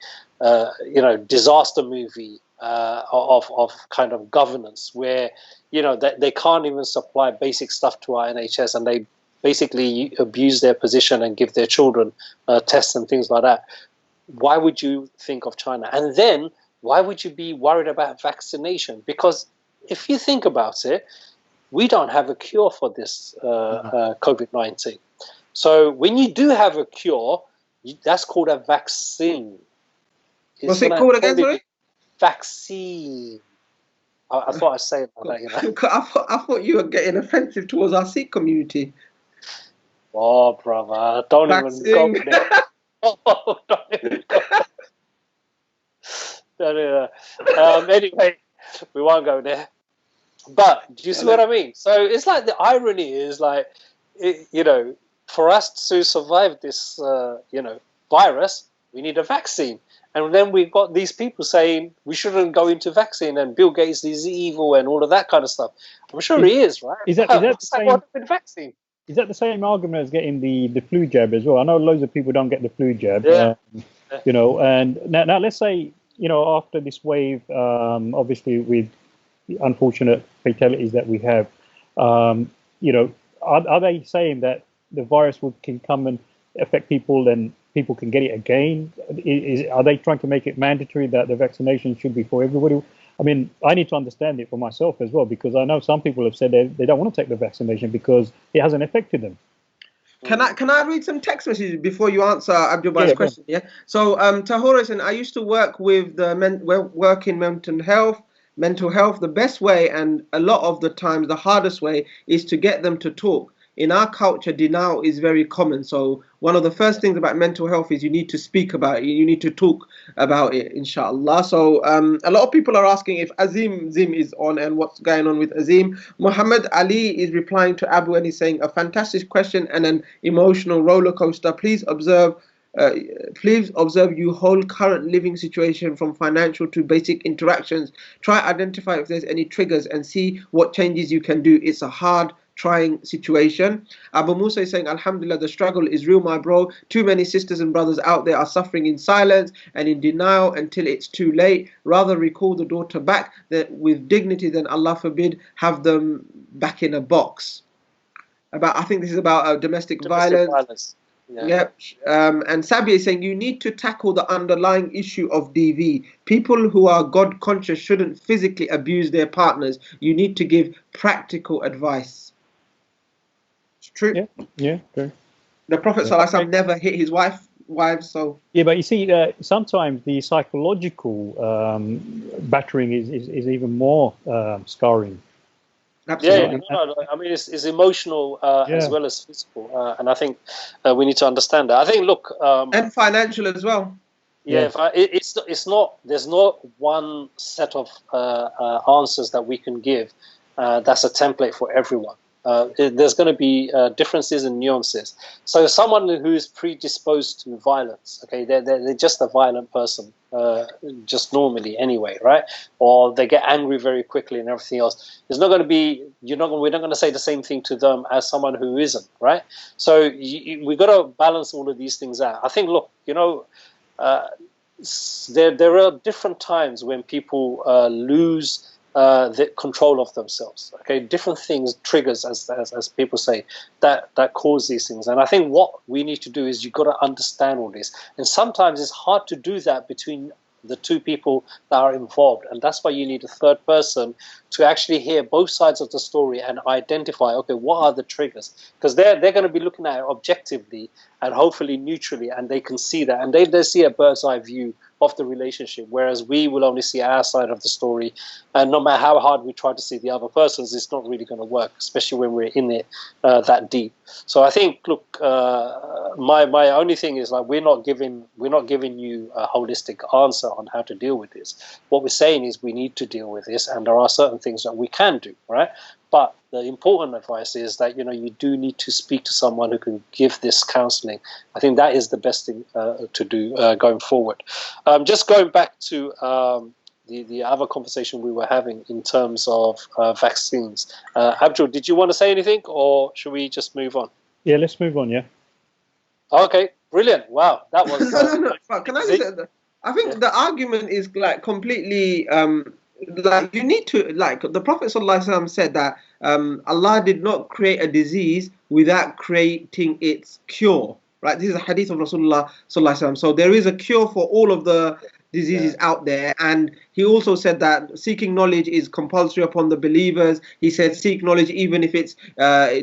disaster movie of kind of governance where, they can't even supply basic stuff to our NHS and they basically abuse their position and give their children tests and things like that. Why would you think of China? And then why would you be worried about vaccination? Because if you think about it, we don't have a cure for this COVID-19. So when you do have a cure, that's called a vaccine. What's it called again, sorry? Vaccine. I thought I'd say it like that, I thought you were getting offensive towards our Sikh community. Oh, brother, don't even go there. Oh, don't even go there. Anyway, we won't go there. But do you see what I mean? So it's like the irony is like, for us to survive this, virus, we need a vaccine. And then we've got these people saying we shouldn't go into vaccine and Bill Gates is evil and all of that kind of stuff. I'm sure he is, right? Is that the same? What with vaccine? Is that the same argument as getting the flu jab as well? I know loads of people don't get the flu jab. Yeah. And now let's say, after this wave, obviously with the unfortunate fatalities that we have, are they saying that the virus can come and affect people and people can get it again? Are they trying to make it mandatory that the vaccination should be for everybody? I mean, I need to understand it for myself as well, because I know some people have said they don't want to take the vaccination because it hasn't affected them. Can I read some text messages before you answer Abdul Bai's question? Yeah. So Tahura said, I used to work with work in mental health. The best way and a lot of the times the hardest way is to get them to talk. In our culture, denial is very common. So one of the first things about mental health is you need to speak about it. You need to talk about it, inshallah. So a lot of people are asking if Azim is on and what's going on with Azim. Muhammad Ali is replying to Abu and he's saying, a fantastic question and an emotional roller coaster. Please observe your whole current living situation from financial to basic interactions. Try identify if there's any triggers and see what changes you can do. It's a hard, trying situation. Abu Musa is saying, Alhamdulillah, the struggle is real, my bro. Too many sisters and brothers out there are suffering in silence and in denial until it's too late. Rather recall the daughter back with dignity than, Allah forbid, have them back in a box. I think this is about domestic violence. Yeah. Yep. And Sabi is saying you need to tackle the underlying issue of DV. People who are God conscious shouldn't physically abuse their partners. You need to give practical advice. It's true. Yeah, true. The Prophet ﷺ never hit his wives. So yeah, but you see, sometimes the psychological battering is even more scarring. Absolutely. Yeah, I mean, it's emotional as well as physical, and I think we need to understand that. I think, look, and financial as well. Yeah, it's not. There's not one set of answers that we can give. That's a template for everyone. There's going to be differences and nuances. So someone who is predisposed to violence, okay, they're just a violent person, just normally anyway, right? Or they get angry very quickly and everything else. There's not going to be, we're not going to say the same thing to them as someone who isn't, right? So we've got to balance all of these things out. I think, look, there are different times when people lose the control of themselves. Okay, different things, triggers, as people say, that cause these things. And I think what we need to do is you've got to understand all this. And sometimes it's hard to do that between the two people that are involved. And that's why you need a third person to actually hear both sides of the story and identify, okay, what are the triggers? Because they're going to be looking at it objectively and hopefully neutrally, and they can see that. And they see a bird's eye view of the relationship, whereas we will only see our side of the story. And no matter how hard we try to see the other person's, it's not really going to work, especially when we're in it that deep. So I think, look, my only thing is, like, we're not giving you a holistic answer on how to deal with this. What we're saying is we need to deal with this, and there are certain things that we can do, right? But the important advice is that, you do need to speak to someone who can give this counseling. I think that is the best thing to do going forward. Just going back to the other conversation we were having in terms of vaccines. Abdul, did you want to say anything, or should we just move on? Yeah, let's move on, yeah. Okay, brilliant. Wow, that was... no. But can I just say that? I think the argument is, like, completely... like, you need to, like, the Prophet ﷺ said that Allah did not create a disease without creating its cure, right? This is a hadith of Rasulullah ﷺ. So there is a cure for all of the diseases out there. And he also said that seeking knowledge is compulsory upon the believers. He said seek knowledge even if it's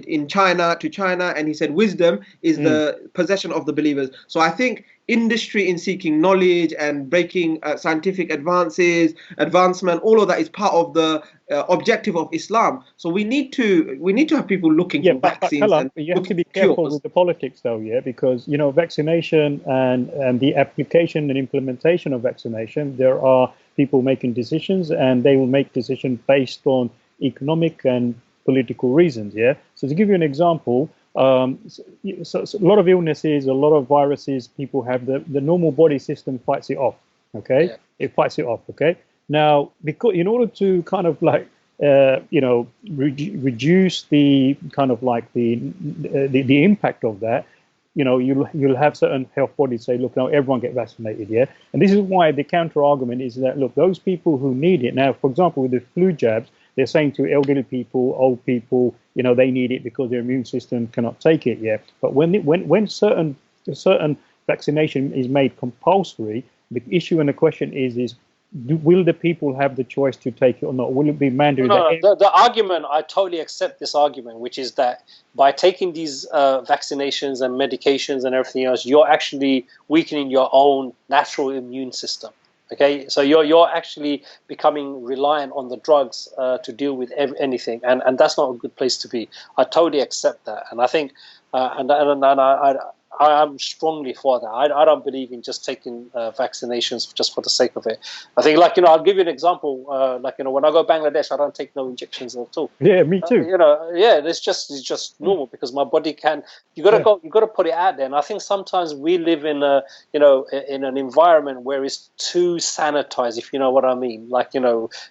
in China to China. And he said wisdom is the possession of the believers. So I think industry in seeking knowledge and breaking scientific advancement, all of that is part of the objective of Islam. So we need to have people looking for vaccines. But you have to be careful with the politics, though, because vaccination and the application and implementation of vaccination, there are people making decisions, and they will make decisions based on economic and political reasons. So to give you an example. So a lot of illnesses, a lot of viruses, people have the normal body system fights it off. Okay, it fights it off. Okay, now because in order to kind of like reduce the kind of like the impact of that, you'll have certain health bodies say, look, now everyone get vaccinated. And this is why the counter argument is that, look, those people who need it now, for example, with the flu jabs, they're saying to elderly people, old people, they need it because their immune system cannot take it. But when certain vaccination is made compulsory, the issue and the question is will the people have the choice to take it or not? Will it be mandatory? No. The argument, I totally accept this argument, which is that by taking these vaccinations and medications and everything else, you're actually weakening your own natural immune system. Okay, so you're actually becoming reliant on the drugs to deal with anything, and that's not a good place to be. I totally accept that, and I think, I'm strongly for that. I don't believe in just taking vaccinations just for the sake of it. I think, I'll give you an example. When I go to Bangladesh, I don't take no injections at all. Yeah, me too. It's just normal because my body can. You got to put it out there. And I think sometimes we live in in an environment where it's too sanitized, if you know what I mean.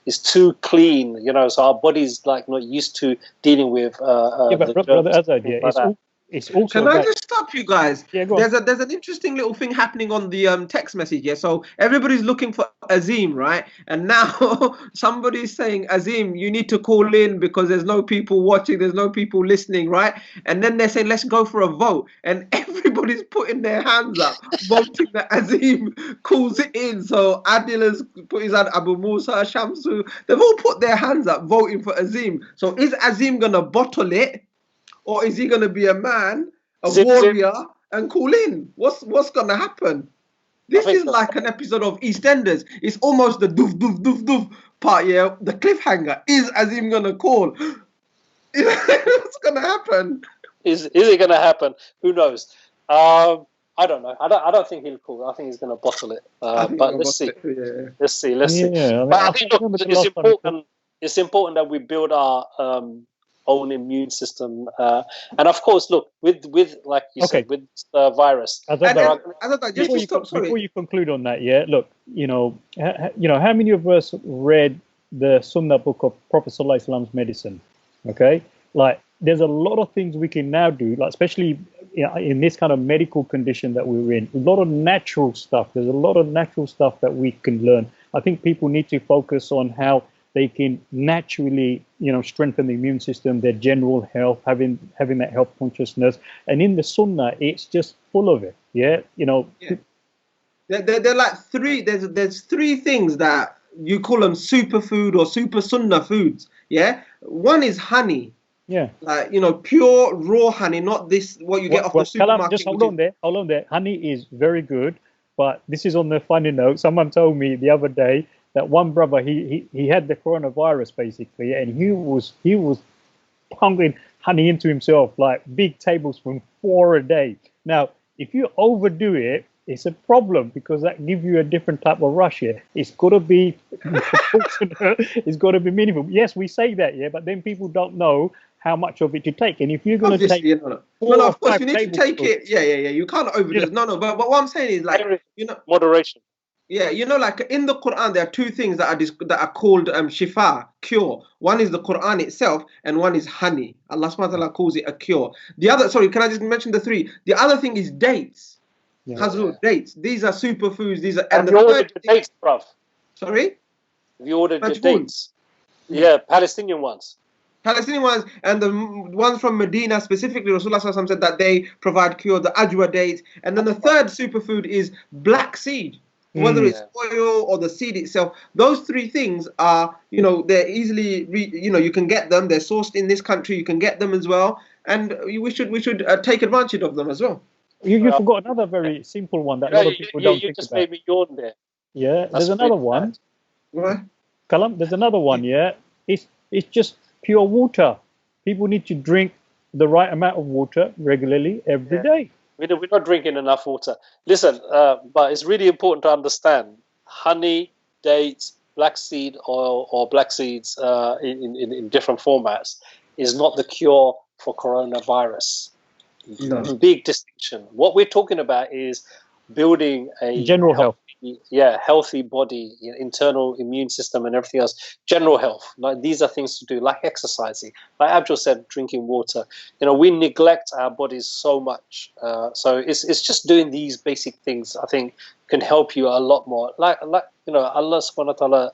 It's too clean. So our body's not used to dealing with. But brother Azad, it's also Can I just stop you guys? Yeah, go on. There's an interesting little thing happening on the text message. So everybody's looking for Azim, right? And now somebody's saying, Azim, you need to call in because there's no people watching, there's no people listening, right? And then they're saying, let's go for a vote. And everybody's putting their hands up, voting that Azim calls it in. So Adil has put his hand, Abu Musa, Shamsu, they've all put their hands up voting for Azim. So is Azim going to bottle it? Or is he going to be a man, a warrior, and call in? What's going to happen? This is like an episode of EastEnders. It's almost the doof, doof, doof, doof part, the cliffhanger. Is Azim going to call? What's going to happen? Is it going to happen? Who knows? I don't know. I don't think he'll call. I think he's going to bottle it. But let's see. Let's see. But I think it's important that we build our own immune system, and of course, look with like you said, with the virus. Before you conclude on that, look, how many of us read the Sunnah book of Prophet Sallallahu Alaihi Wasallam's medicine? Okay, there's a lot of things we can now do, especially in this kind of medical condition that we're in. A lot of natural stuff. There's a lot of natural stuff that we can learn. I think people need to focus on how they can naturally, strengthen the immune system, their general health, having that health consciousness. And in the Sunnah, it's just full of it. They're like three. There's three things that you call them superfood or super sunnah foods. Yeah, one is honey. Yeah. Like, pure raw honey, not this what you get off the Kalam, supermarket. just hold on there. Hold on there. Honey is very good, but this is on the funny note. Someone told me the other day that one brother he had the coronavirus basically, and he was pumping honey into himself like big tablespoon 4 a day. Now, if you overdo it, it's a problem because that gives you a different type of rush here. It's got to be proportionate. It's got to be meaningful. Yes, we say that, yeah, but then people don't know how much of it to take. And if you're going to take no, of course you need to take it. Yeah. You can't overdo it. No, but what I'm saying is like moderation. Yeah, like in the Quran, there are two things that are called shifa, cure. One is the Quran itself, and one is honey. Allah subhanahu wa ta'ala calls it a cure. The other, sorry, can I just mention the three? The other thing is dates. Dates. These are superfoods. These are and the third dates, bruv. Sorry? You ordered the dates. Yeah, Palestinian ones. Palestinian ones, and the ones from Medina specifically, Rasulullah SAW said that they provide cure, the ajwa dates. And then the third superfood is black seed. Whether it's oil or the seed itself, those three things are, they're easily, you can get them. They're sourced in this country. You can get them as well, and we should take advantage of them as well. You forgot another very simple one that a lot of people don't think about. You just made me yawn there. Yeah, there's another one. Right. Kalam, there's another one. Yeah, it's just pure water. People need to drink the right amount of water regularly every day. We're not drinking enough water. Listen, but it's really important to understand honey, dates, black seed oil or black seeds in different formats is not the cure for coronavirus. No. Big distinction. What we're talking about is building a general health. Healthy body, internal immune system and everything else. General health. Like these are things to do, like exercising. Like Abdul said, drinking water. We neglect our bodies so much. So it's just doing these basic things, I think, can help you a lot more. Like Allah subhanahu wa ta'ala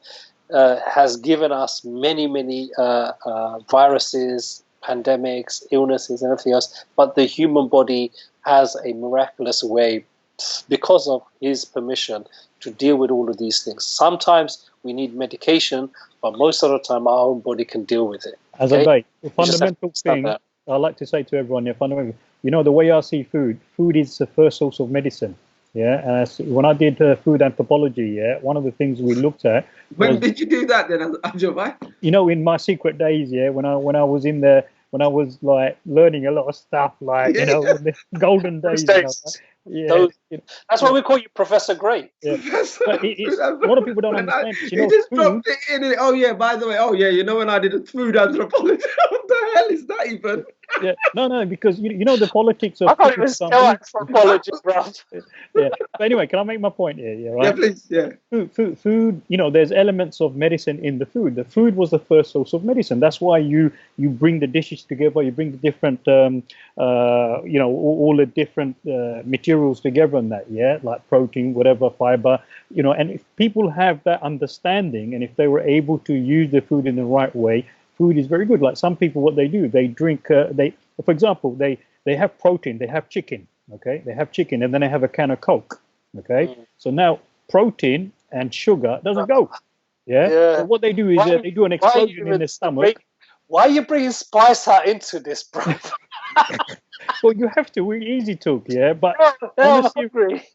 has given us many viruses, pandemics, illnesses and everything else, but the human body has a miraculous way, because of his permission, to deal with all of these things. Sometimes we need medication, but most of the time our own body can deal with it. As a bait, the fundamental thing I like to say to everyone, the way I see food is the first source of medicine. Yeah, when I did food anthropology, one of the things we looked at. When did you do that then, Abdul? In my secret days, when I was in there, when I was like learning a lot of stuff, like in the golden days. That's why we call you Professor Gray. Yeah. But a lot of people don't understand. He just dropped it in. Oh yeah, by the way, when I did food anthropology, what the hell is that even? Yeah, no, because the politics of. I thought it was anthropology, bro. Yeah, but anyway, can I make my point here? Yeah, right. Yeah, please. Yeah. Food. There's elements of medicine in the food. The food was the first source of medicine. That's why you bring the dishes together. You bring the different, all the different materials together and that. Yeah, like protein, whatever, fiber. And if people have that understanding, and if they were able to use the food in the right way. Food is very good. Like some people, what they do, they drink. For example, they have protein. They have chicken. Okay, they have chicken, and then they have a can of Coke. Okay, so now protein and sugar doesn't go. Yeah. So what they do is they do an explosion in the stomach. Why are you bringing Spice Hut into this, bro? Well, you have to. We're EasyTalk, yeah. But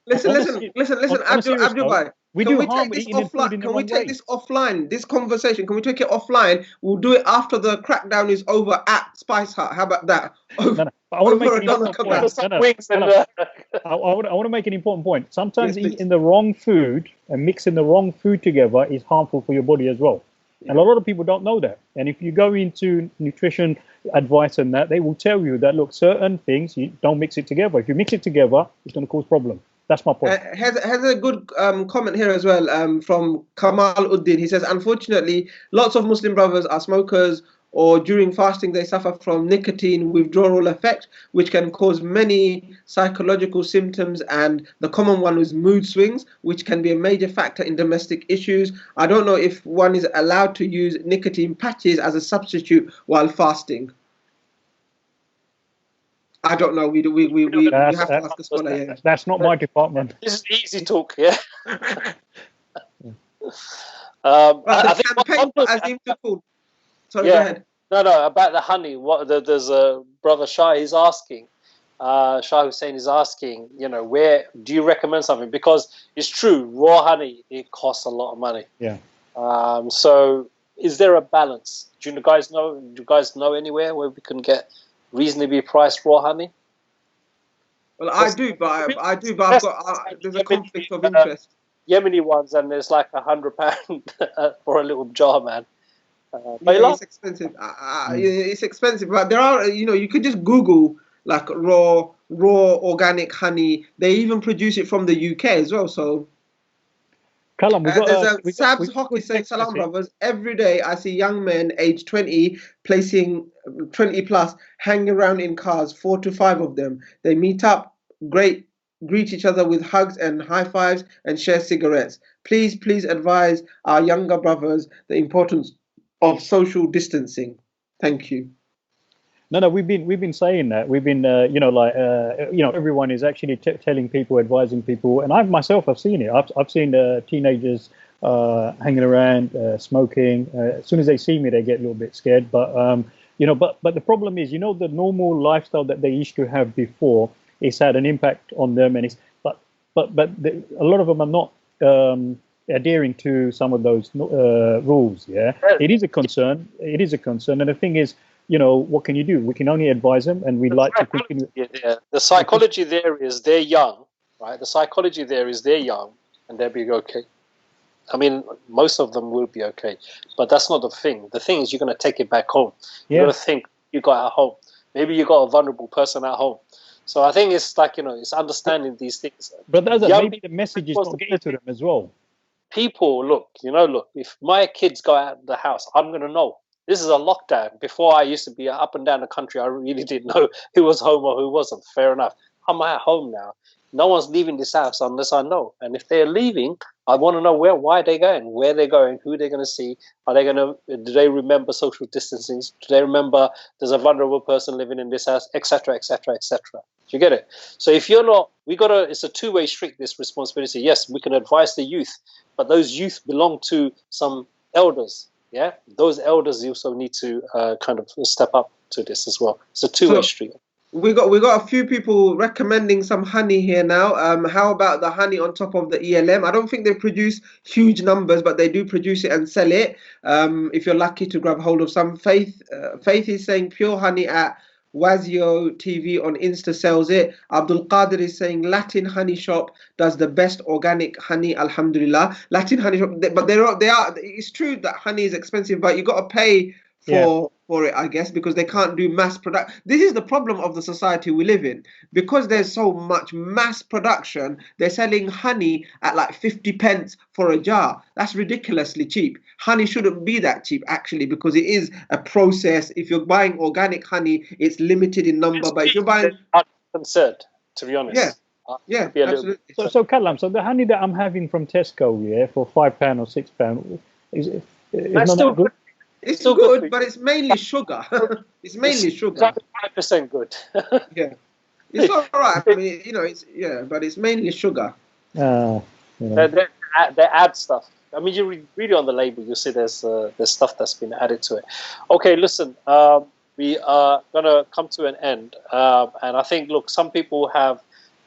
listen, Abdul. Can we take this offline? Can we take this offline? This conversation, can we take it offline? We'll do it after the crackdown is over at Spice Hut. How about that? I want to make an important point. Sometimes eating the wrong food and mixing the wrong food together is harmful for your body as well. And a lot of people don't know that. And if you go into nutrition advice and that, they will tell you that, look, certain things, you don't mix it together. If you mix it together, it's going to cause problems. That's my point. Has a good comment here as well from Kamal Uddin. He says, unfortunately, lots of Muslim brothers are smokers, or during fasting they suffer from nicotine withdrawal effect, which can cause many psychological symptoms, and the common one is mood swings, which can be a major factor in domestic issues. I don't know if one is allowed to use nicotine patches as a substitute while fasting. I don't know. We That's, have to ask a scholar. Yeah. that's not my department. This is easy talk, yeah. Well, the I think campaign for one Azim to call. Sorry, yeah, go ahead. no, about the honey. There's a brother Shah. He's asking. Shah Hussein is asking. Where do you recommend something? Because it's true, raw honey it costs a lot of money. Yeah. So is there a balance? Do you guys know anywhere where we can get reasonably priced raw honey? Well, I do, but I've got there's a conflict of interest. Yemeni ones, and there's like £100 for a little jar, man. Yeah, it's expensive. It's expensive, but there are, you could just Google like raw organic honey. They even produce it from the UK as well. So Callum, there's a Sabs Hockey saying, "Salam, brothers. Every day I see young men aged 20 placing 20 plus hanging around in cars, 4 to 5 of them. They meet up, greet each other with hugs and high fives, and share cigarettes. Please advise our younger brothers the importance of social distancing. Thank you." No, we've been saying that. We've been, everyone is actually telling people, advising people, and I've seen it. I've seen teenagers hanging around, smoking. As soon as they see me, they get a little bit scared. But but the problem is, the normal lifestyle that they used to have before, it's had an impact on them, and a lot of them are not adhering to some of those rules. Yeah, it is a concern. It is a concern, and the thing is, what can you do? We can only advise them, and we'd like to continue. Yeah. The psychology there is they're young, right? The psychology there is they're young, and they'll be okay. I mean, most of them will be okay, but that's not the thing. The thing is, you're going to take it back home. You're going to think you got at home. Maybe you got a vulnerable person at home. So I think it's like, it's understanding these things. But maybe the message is not getting to them as well. People, look, if my kids go out of the house, I'm going to know. This is a lockdown. Before, I used to be up and down the country. I really didn't know who was home or who wasn't. Fair enough. I'm at home now. No one's leaving this house unless I know. And if they're leaving, I want to know why they're going, where they're going, who they're going to see. Do they remember social distancing? Do they remember there's a vulnerable person living in this house, etc., etc., etc. Do you get it? So if you're not, it's a two-way street, this responsibility. Yes, we can advise the youth, but those youth belong to some elders. Yeah, those elders also need to kind of step up to this as well. It's a two-way street. We got a few people recommending some honey here now. How about the honey on top of the ELM? I don't think they produce huge numbers, but they do produce it and sell it. If you're lucky to grab hold of some. Faith is saying pure honey at Wazio TV on Insta sells it. Abdul Qadir is saying Latin Honey Shop does the best organic honey, alhamdulillah. Latin Honey Shop, but they are. It's true that honey is expensive, but you got to pay for it, I guess, because they can't do mass production. This is the problem of the society we live in. Because there's so much mass production, they're selling honey at like 50 pence for a jar. That's ridiculously cheap. Honey shouldn't be that cheap, actually, because it is a process. If you're buying organic honey, it's limited in number. But if you're buying... I'm concerned, to be honest. Yeah, absolutely. So Callum, so the honey that I'm having from Tesco, for £5 or £6, is not that good? It's good, but it's mainly sugar. It's mainly sugar. 5% good. Yeah, it's all right. I mean, but it's mainly sugar. They add stuff. I mean, you read it on the label, you see there's stuff that's been added to it. Okay, listen, we are gonna come to an end, and I think, look, some people have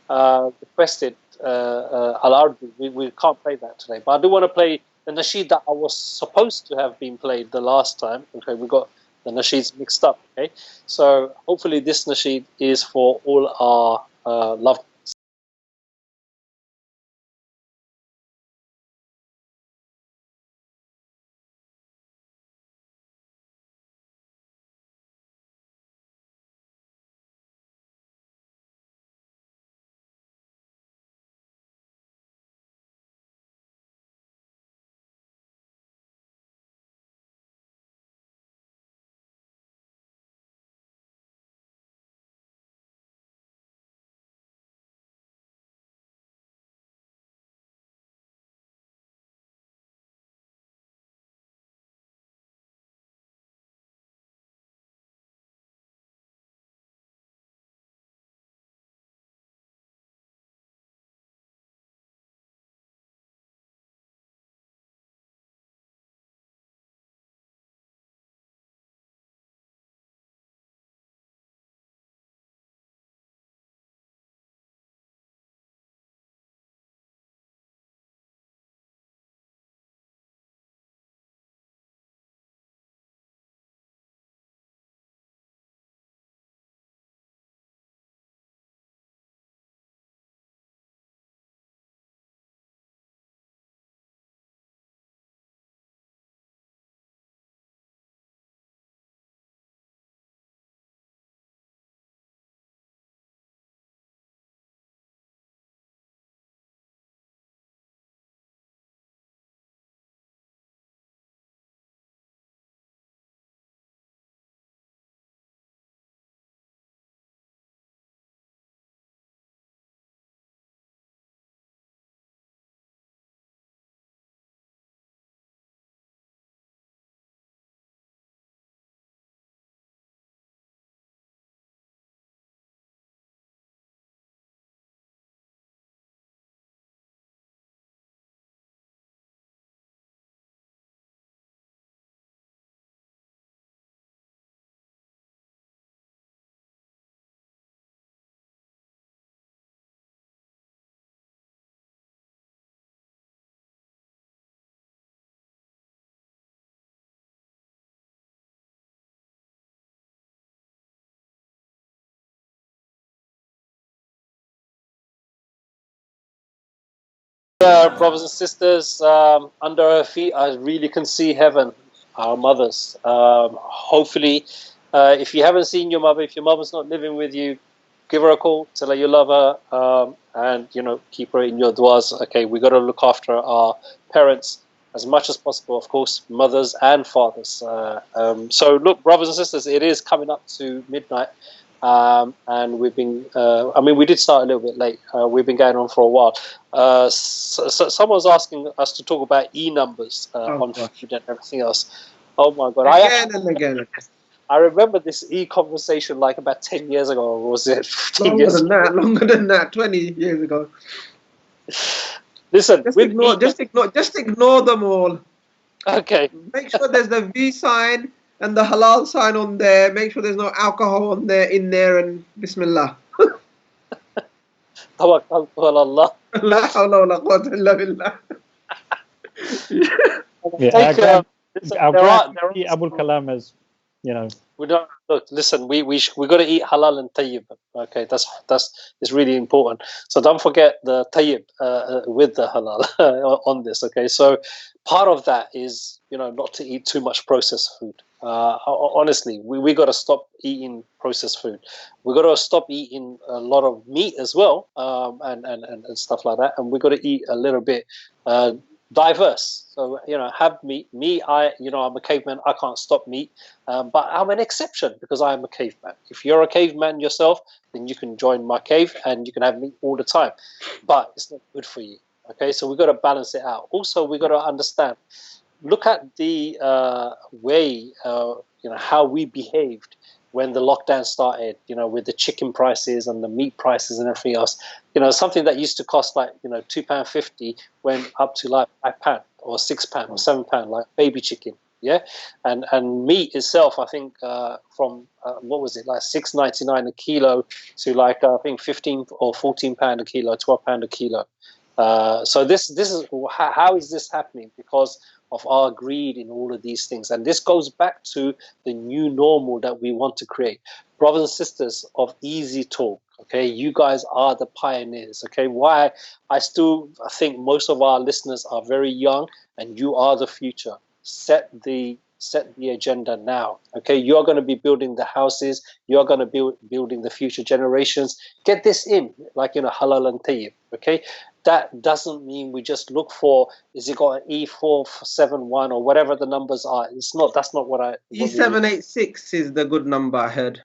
requested Al-Arbi. We can't play that today, but I do want to play the nasheed that I was supposed to have been played the last time. Okay, we got the nasheeds mixed up. Okay, so hopefully this nasheed is for all our loved brothers and sisters, under our feet, I really can see heaven. Our mothers. Hopefully, if you haven't seen your mother, if your mother's not living with you, give her a call, tell her you love her, and keep her in your duas. Okay, we got to look after our parents as much as possible, of course, mothers and fathers. So look, brothers and sisters, it is coming up to midnight, and we've been. We did start a little bit late. We've been going on for a while. So someone's asking us to talk about numbers on food and everything else. Oh my God! Again. I remember this conversation like about 10 years ago, or was it 15 longer years than ago? that? Longer than that, 20 years ago. Listen, just ignore them all. Okay. Make sure there's the V sign and the halal sign on there. Make sure there's no alcohol on there, and Bismillah. Tawakkaltu ala Allah. La hawla wa la quwwata illa billah. Abul Kalam, as we don't look. Listen, we got to eat halal and tayyib. Okay, that's it's really important. So don't forget the tayyib with the halal on this. Okay, so part of that is not to eat too much processed food. Honestly, we got to stop eating processed food. We got to stop eating a lot of meat as well, and stuff like that. And we got to eat a little bit diverse. So have meat. I'm a caveman. I can't stop meat, but I'm an exception because I am a caveman. If you're a caveman yourself, then you can join my cave and you can have meat all the time. But it's not good for you. Okay, so we got to balance it out. Also, we got to understand. Look at the way how we behaved when the lockdown started. With the chicken prices and the meat prices and everything else. Something that used to cost like £2.50 went up to like £5 or £6 or £7, like baby chicken. Yeah, and meat itself, I think from what was it, like £6.99 a kilo to like I think £15 or £14 a kilo, £12 a kilo. So this is how is this happening? Because of our greed in all of these things. And this goes back to the new normal that we want to create. Brothers and sisters of EasyTalk, okay, you guys are the pioneers, okay? Why I still think most of our listeners are very young and you are the future. Set the agenda now, okay? You're going to be building the houses. You're going to be building the future generations. Get this in, like, halal and tayyib, okay? That doesn't mean we just look for, is it got an E471 or whatever the numbers are. It's not, that's not what I... E786 is the good number, I heard.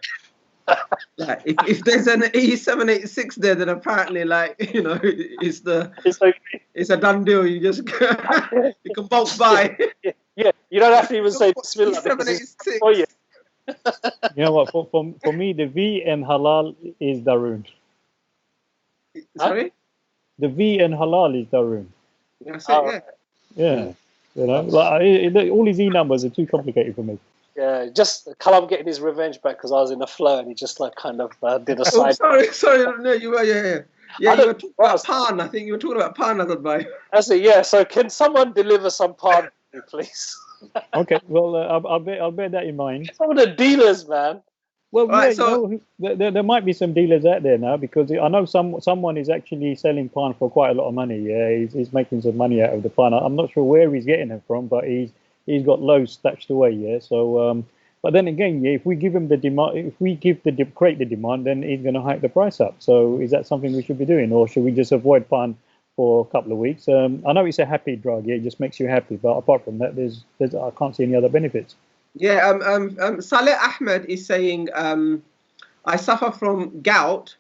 Like, if there's an E786 there, then apparently, like, it's a done deal. You just, you can bulk buy. Yeah, you don't have to even say Bismillah. E786. Oh, yeah. You know what, for me, the V and halal is Daroon. Sorry? The V and halal is Daroon. That's it, yeah. Like all these E numbers are too complicated for me. Yeah, just Kalam getting his revenge back because I was in a flow and he just like kind of did a side. Sorry, no, you were, yeah. Yeah, you were talking about pan. I think you were talking about pan, I thought, by. That's it, yeah. So can someone deliver some pan, please? Okay, well, I'll bear that in mind. Some of the dealers, man. Well, right, there might be some dealers out there now because I know someone is actually selling pan for quite a lot of money. Yeah, he's making some money out of the pan. I'm not sure where he's getting it from, but he's got loads stashed away. Yeah, so but then again, yeah, if we give him the demand, if we create the demand, then he's going to hike the price up. So is that something we should be doing, or should we just avoid pan for a couple of weeks? I know it's a happy drug. Yeah, it just makes you happy, but apart from that, there's I can't see any other benefits. Yeah, Saleh Ahmed is saying, I suffer from gout,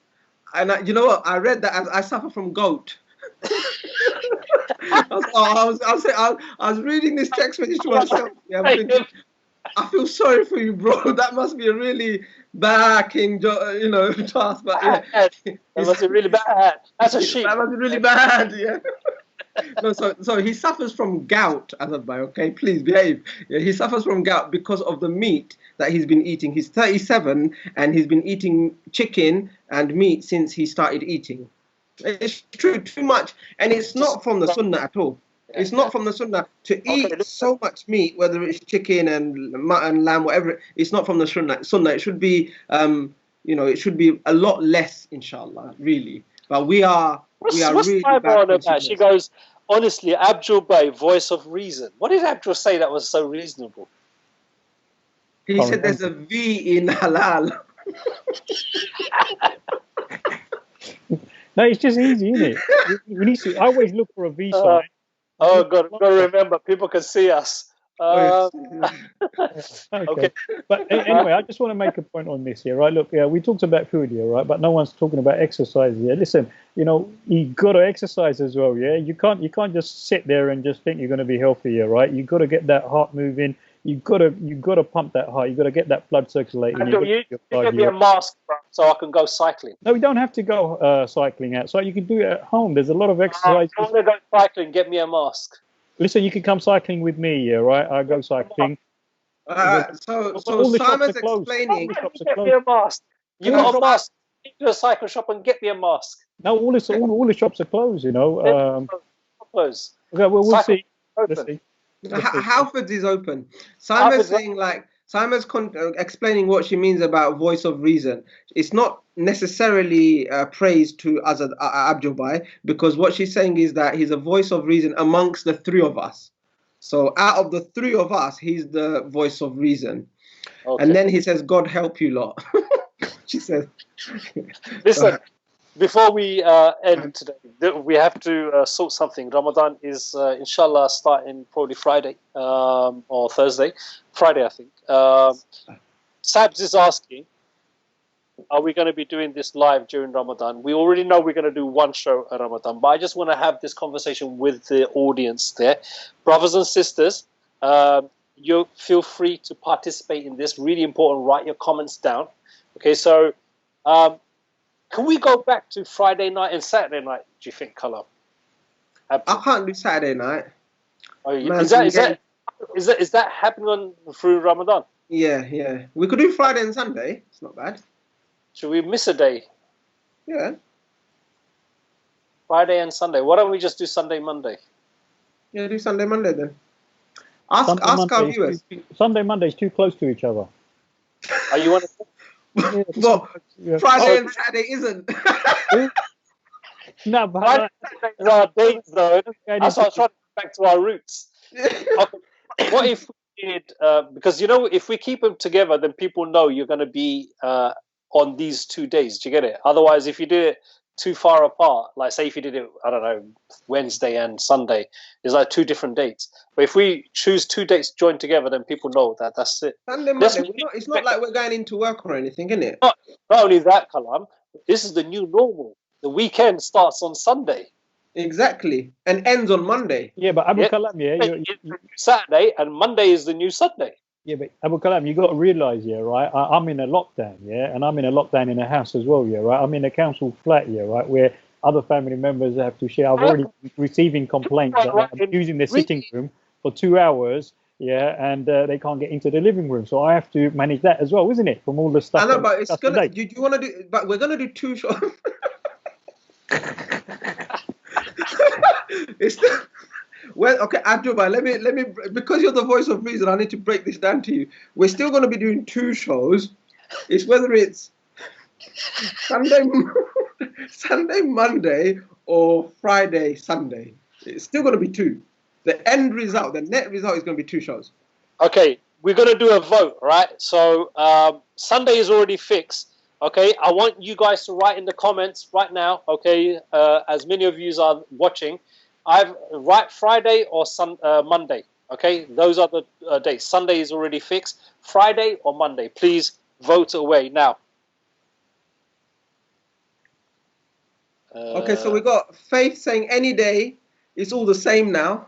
and you know what? I read that as I suffer from goat. I was reading this text message to myself. Yeah, I'm thinking, I feel sorry for you, bro. That must be a really backing, task. But yeah, that must be really bad. That's a sheep. That must be really bad. Yeah. No, so he suffers from gout, Azadbai, okay? Please behave. Yeah, he suffers from gout because of the meat that he's been eating. He's 37 and he's been eating chicken and meat since he started eating. It's true, too much. And it's not from the sunnah at all. It's not from the sunnah to eat so much meat, whether it's chicken and mutton, lamb, whatever. It's not from the sunnah. It should be, it should be a lot less, inshallah, really. But we are We are What's really Fiber bad on about? consumers. She goes, honestly, Abdul Bay, voice of reason. What did Abdul say that was so reasonable? He said there's a V in halal. No, it's just easy, isn't it? We need to. I always look for a V sign. Oh, got to remember, people can see us. Okay. But anyway, I just want to make a point on this here, right? Look, yeah, we talked about food here, right? But no one's talking about exercise here. Listen, you got to exercise as well, yeah. You can't just sit there and just think you're going to be healthy here, right? You got to get that heart moving. You got to pump that heart. You got to get that blood circulating. You give me a mask so I can go cycling. No, we don't have to go cycling outside. You can do it at home. There's a lot of exercises. I want to go cycling. Get me a mask. Listen, you can come cycling with me, yeah, right? I go cycling. So Simon's explaining. Get me a mask. You got a mask. Go to a cycle shop and get me a mask. No, all the shops are closed, Close. Okay, well, we'll see. Let's see. Halfords is open. Simon's saying Simon's explaining what she means about voice of reason. It's not necessarily praise to Abdul Bai, because what she's saying is that he's a voice of reason amongst the three of us. So out of the three of us, he's the voice of reason. Okay. And then he says, God help you lot. She says. Listen, before we end today, we have to sort something. Ramadan is, inshallah, starting probably Friday or Thursday. Friday, I think. Sabs is asking, are we going to be doing this live during Ramadan? We already know we're going to do one show at Ramadan, but I just want to have this conversation with the audience there. Brothers and sisters, you feel free to participate in this. Really important, write your comments down. Okay, so can we go back to Friday night and Saturday night, do you think, Kalam? I can't do Saturday night. Oh, is that happening through Ramadan? Yeah. We could do Friday and Sunday. It's not bad. Should we miss a day? Yeah. Friday and Sunday. Why don't we just do Sunday, Monday? Yeah, do Sunday, Monday then. Ask our viewers. Sunday, Monday is too close to each other. Are you on it? Well, Friday and Saturday isn't. No, but there are dates though. That's why I was trying to get back to our roots. Okay. What if we did? Because if we keep them together, then people know you're going to be on these 2 days. Do you get it? Otherwise, if you do it too far apart, like say if you did it, I don't know, Wednesday and Sunday, it's like 2 different dates. But if we choose 2 dates joined together, then people know that's it. Sunday, Monday. It's not like we're going into work or anything, isn't it? Not only that, Kalam, this is the new normal. The weekend starts on Sunday. Exactly. And ends on Monday. Yeah, but Abu Kalam, Saturday and Monday is the new Sunday. Yeah, but Abu Kalam, you got to realise, right? I'm in a lockdown, and I'm in a lockdown in a house as well, right? I'm in a council flat, right, where other family members have to share. I've already been receiving complaints that I'm using the sitting room for 2 hours, and they can't get into the living room, so I have to manage that as well, isn't it? From all the stuff. I know, but it's gonna. Do you want to do? But we're gonna do 2 shows. Well, okay, Abdullah, let me, because you're the voice of reason, I need to break this down to you. We're still going to be doing 2 shows. It's whether it's Sunday, Monday, or Friday, Sunday. It's still going to be 2. The end result, the net result is going to be 2 shows. Okay, we're going to do a vote, right? So Sunday is already fixed. Okay, I want you guys to write in the comments right now. Okay, as many of you are watching, write Friday or Monday. Okay, those are the dates. Sunday is already fixed. Friday or Monday. Please vote away now. Okay, so we got Faith saying any day. It's all the same now.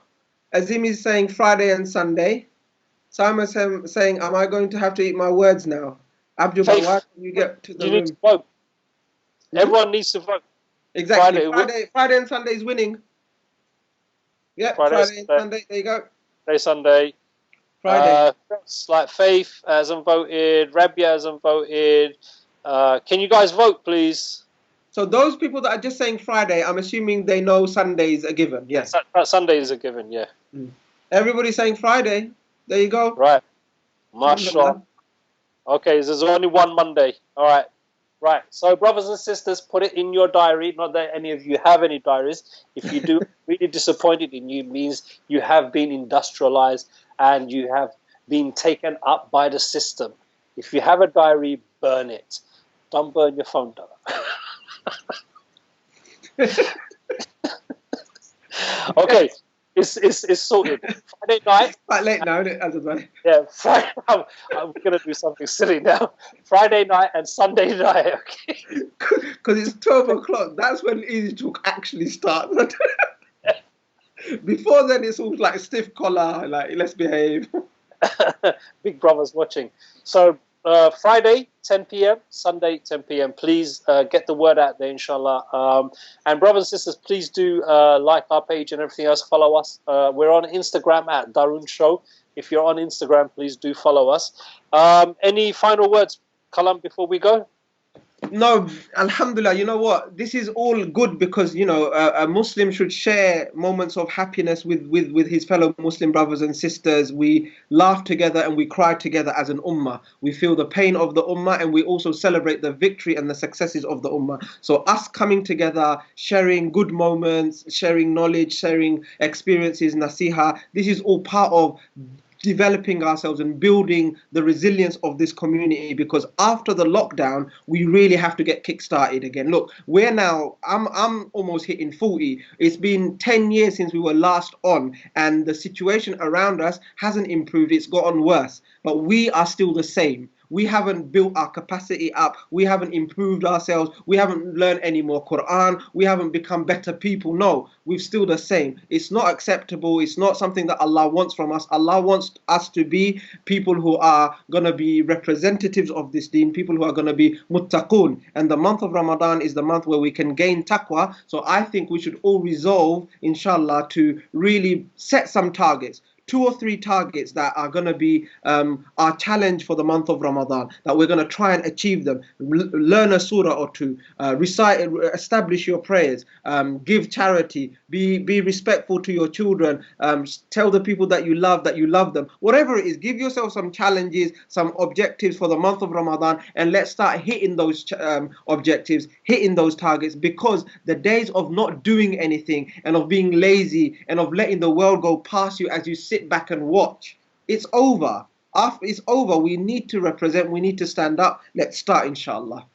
Azim is saying Friday and Sunday. Simon saying, am I going to have to eat my words now? Abdul, why can you get to the room? Need to vote. Everyone needs to vote. Exactly. Friday and Sunday is winning. Yeah, Friday and Sunday. There you go. Sunday. Friday. Like Faith hasn't voted. Rabia hasn't voted. Can you guys vote, please? So those people that are just saying Friday, I'm assuming they know Sundays are given. Yes. Sundays are given. Yeah. Everybody's saying Friday. There you go. Right. Mashallah. Okay, so there's only one Monday. All right. Right. So, brothers and sisters, put it in your diary. Not that any of you have any diaries. If you do, really disappointed in you means you have been industrialized and you have been taken up by the system. If you have a diary, burn it. Don't burn your phone, though. Okay. It's sorted. Friday night. Quite late now, isn't it? As well. Yeah, Friday. I'm going to do something silly now. Friday night and Sunday night. Okay. Because it's 12 o'clock. That's when Easy Talk actually starts. Before then, it's all like stiff collar, like let's behave. Big Brother's watching. So Friday, 10 p.m., Sunday, 10 p.m. Please get the word out there, inshallah. And brothers and sisters, please do like our page and everything else. Follow us. We're on Instagram at Daroon Show. If you're on Instagram, please do follow us. Any final words, Kalam, before we go? No, alhamdulillah, you know what? This is all good because, you know, a Muslim should share moments of happiness with his fellow Muslim brothers and sisters. We laugh together and we cry together as an ummah. We feel the pain of the ummah and we also celebrate the victory and the successes of the ummah. So us coming together, sharing good moments, sharing knowledge, sharing experiences, nasiha, this is all part of developing ourselves and building the resilience of this community, because after the lockdown we really have to get kick-started again. Look, we're now, I'm almost hitting 40. It's been 10 years since we were last on and the situation around us hasn't improved, it's gotten worse, but we are still the same. We haven't built our capacity up. We haven't improved ourselves. We haven't learned any more Quran. We haven't become better people. No, we're still the same. It's not acceptable. It's not something that Allah wants from us. Allah wants us to be people who are going to be representatives of this deen, people who are going to be muttaqun. And the month of Ramadan is the month where we can gain taqwa. So I think we should all resolve, inshallah, to really set some targets. 2 or 3 targets that are going to be our challenge for the month of Ramadan, that we're going to try and achieve them. Learn a surah or 2, recite, establish your prayers, give charity, be respectful to your children, tell the people that you love them. Whatever it is, give yourself some challenges, some objectives for the month of Ramadan, and let's start hitting those objectives, hitting those targets, because the days of not doing anything and of being lazy and of letting the world go past you as you sit back and watch, it's over. After it's over, we need to represent, we need to stand up. Let's start, inshallah.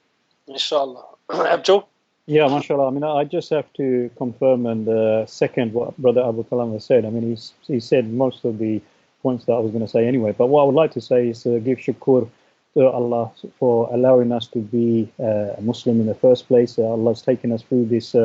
Inshallah. Abdul? Yeah, mashallah. I mean, I just have to confirm and second what Brother Abu Kalam has said. I mean, he said most of the points that I was going to say anyway. But what I would like to say is give shukr to Allah for allowing us to be a Muslim in the first place. Allah's taken us through this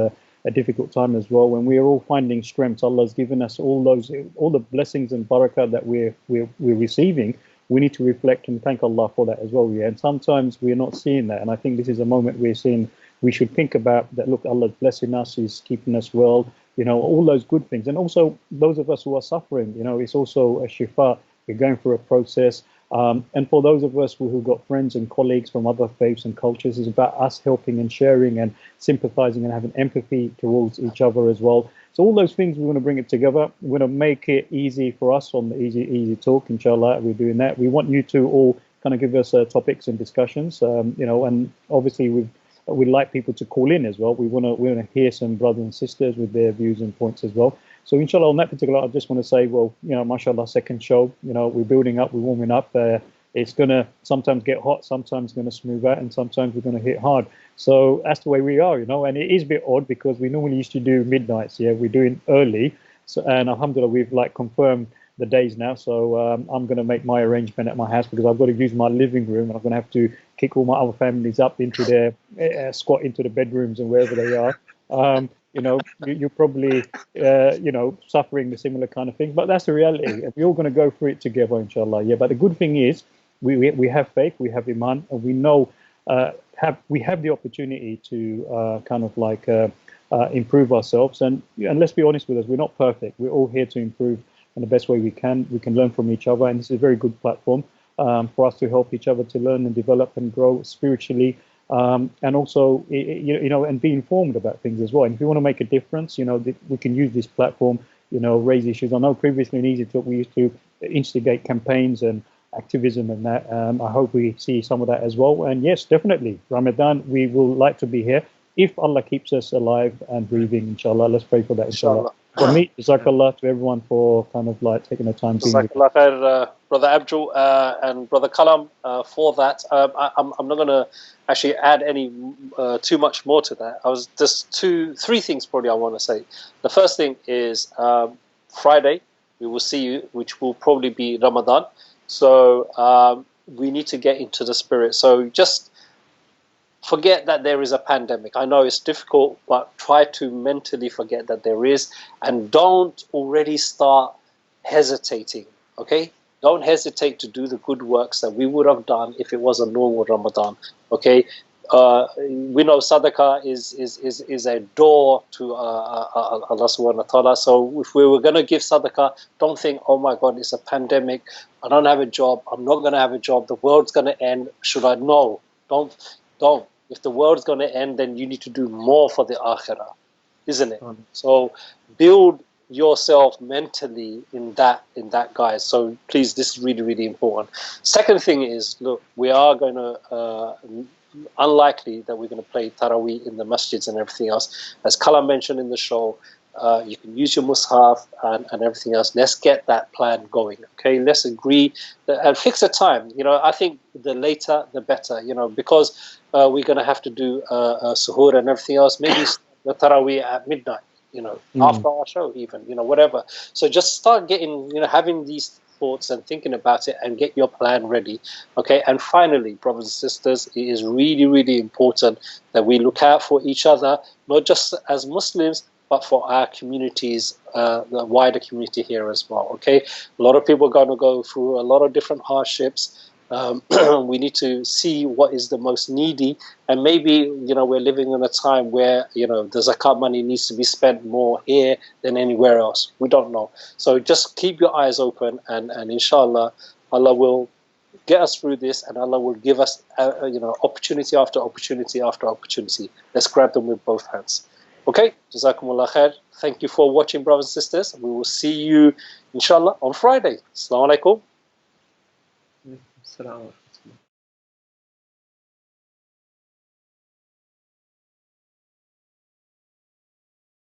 a difficult time as well. When we are all finding strength, Allah's given us all the blessings and barakah that we're receiving. We need to reflect and thank Allah for that as well. Yeah, and sometimes we're not seeing that. And I think this is a moment we're seeing. We should think about that. Look, Allah's blessing us, He's keeping us well. You know, all those good things. And also those of us who are suffering. You know, it's also a shifa. We're going through a process. And for those of us who've got friends and colleagues from other faiths and cultures, it's about us helping and sharing and sympathizing and having empathy towards each other as well. So all those things, we want to bring it together. We want to make it easy for us on the Easy Talk, inshallah. We're doing that. We want you to all kind of give us topics and discussions, you know, and obviously we'd like people to call in as well. We want to hear some brothers and sisters with their views and points as well. So inshallah, on that particular, I just want to say, well, you know, mashallah, second show, you know, we're building up, we're warming up. It's going to sometimes get hot, sometimes going to smooth out, and sometimes we're going to hit hard. So that's the way we are, you know, and it is a bit odd because we normally used to do midnights. Yeah, we're doing early. So, and alhamdulillah, we've like confirmed the days now. So I'm going to make my arrangement at my house because I've got to use my living room and I'm going to have to kick all my other families up into their, squat into the bedrooms and wherever they are. You know, you're probably, you know, suffering the similar kind of thing, but that's the reality. We're all going to go through it together, inshallah. Yeah, but the good thing is we have faith, we have iman, and we know we have the opportunity to kind of like improve ourselves. And let's be honest with us, we're not perfect. We're all here to improve in the best way we can. We can learn from each other, and this is a very good platform for us to help each other to learn and develop and grow spiritually. And also, you know, and be informed about things as well. And if you want to make a difference, you know, we can use this platform, you know, raise issues. I know previously in EasyTalk we used to instigate campaigns and activism and that. I hope we see some of that as well. And yes, definitely, Ramadan, we will like to be here if Allah keeps us alive and breathing, inshallah. Let's pray for that, inshallah. For me, jazakallah to everyone for kind of like taking the time. Jazakallah khair, Brother Abdul and Brother Kalam, for that. I'm not going to actually add any too much more to that. I was just three things probably I want to say. The first thing is Friday, we will see you, which will probably be Ramadan. So we need to get into the spirit. So just forget that there is a pandemic. I know it's difficult, but try to mentally forget that there is, and don't already start hesitating, okay? Don't hesitate to do the good works that we would have done if it was a normal Ramadan, okay? We know sadaqah is a door to Allah subhanahu wa ta'ala. So if we were going to give sadaqah, don't think, oh my God, it's a pandemic, I don't have a job, I'm not going to have a job, the world's going to end, should I? No, don't. If the world's going to end, then you need to do more for the akhirah, isn't it? So build yourself mentally in that guise. So please, this is really, really important. Second thing is, look, we are going to unlikely that we're going to play Taraweeh in the masjids and everything else. As Kalam mentioned in the show, you can use your mushaf and everything else. Let's get that plan going, okay? Let's agree and fix a time. I think the later, the better, because we're going to have to do suhoor and everything else. Maybe the Taraweeh at midnight, after our show even, whatever. So just start getting, having these thoughts and thinking about it and get your plan ready, okay? And finally, brothers and sisters, it is really, really important that we look out for each other, not just as Muslims, but for our communities, the wider community here as well, okay? A lot of people are going to go through a lot of different hardships. We need to see what is the most needy, and maybe we're living in a time where the zakat money needs to be spent more here than anywhere else. We don't know, so just keep your eyes open, and inshallah Allah will get us through this, and Allah will give us opportunity after opportunity after opportunity. Let's grab them with both hands. Okay, Jazakumullah khair. Thank you for watching, brothers and sisters. We will see you inshallah on Friday. Assalamu alaikum. Assalamu alaikum.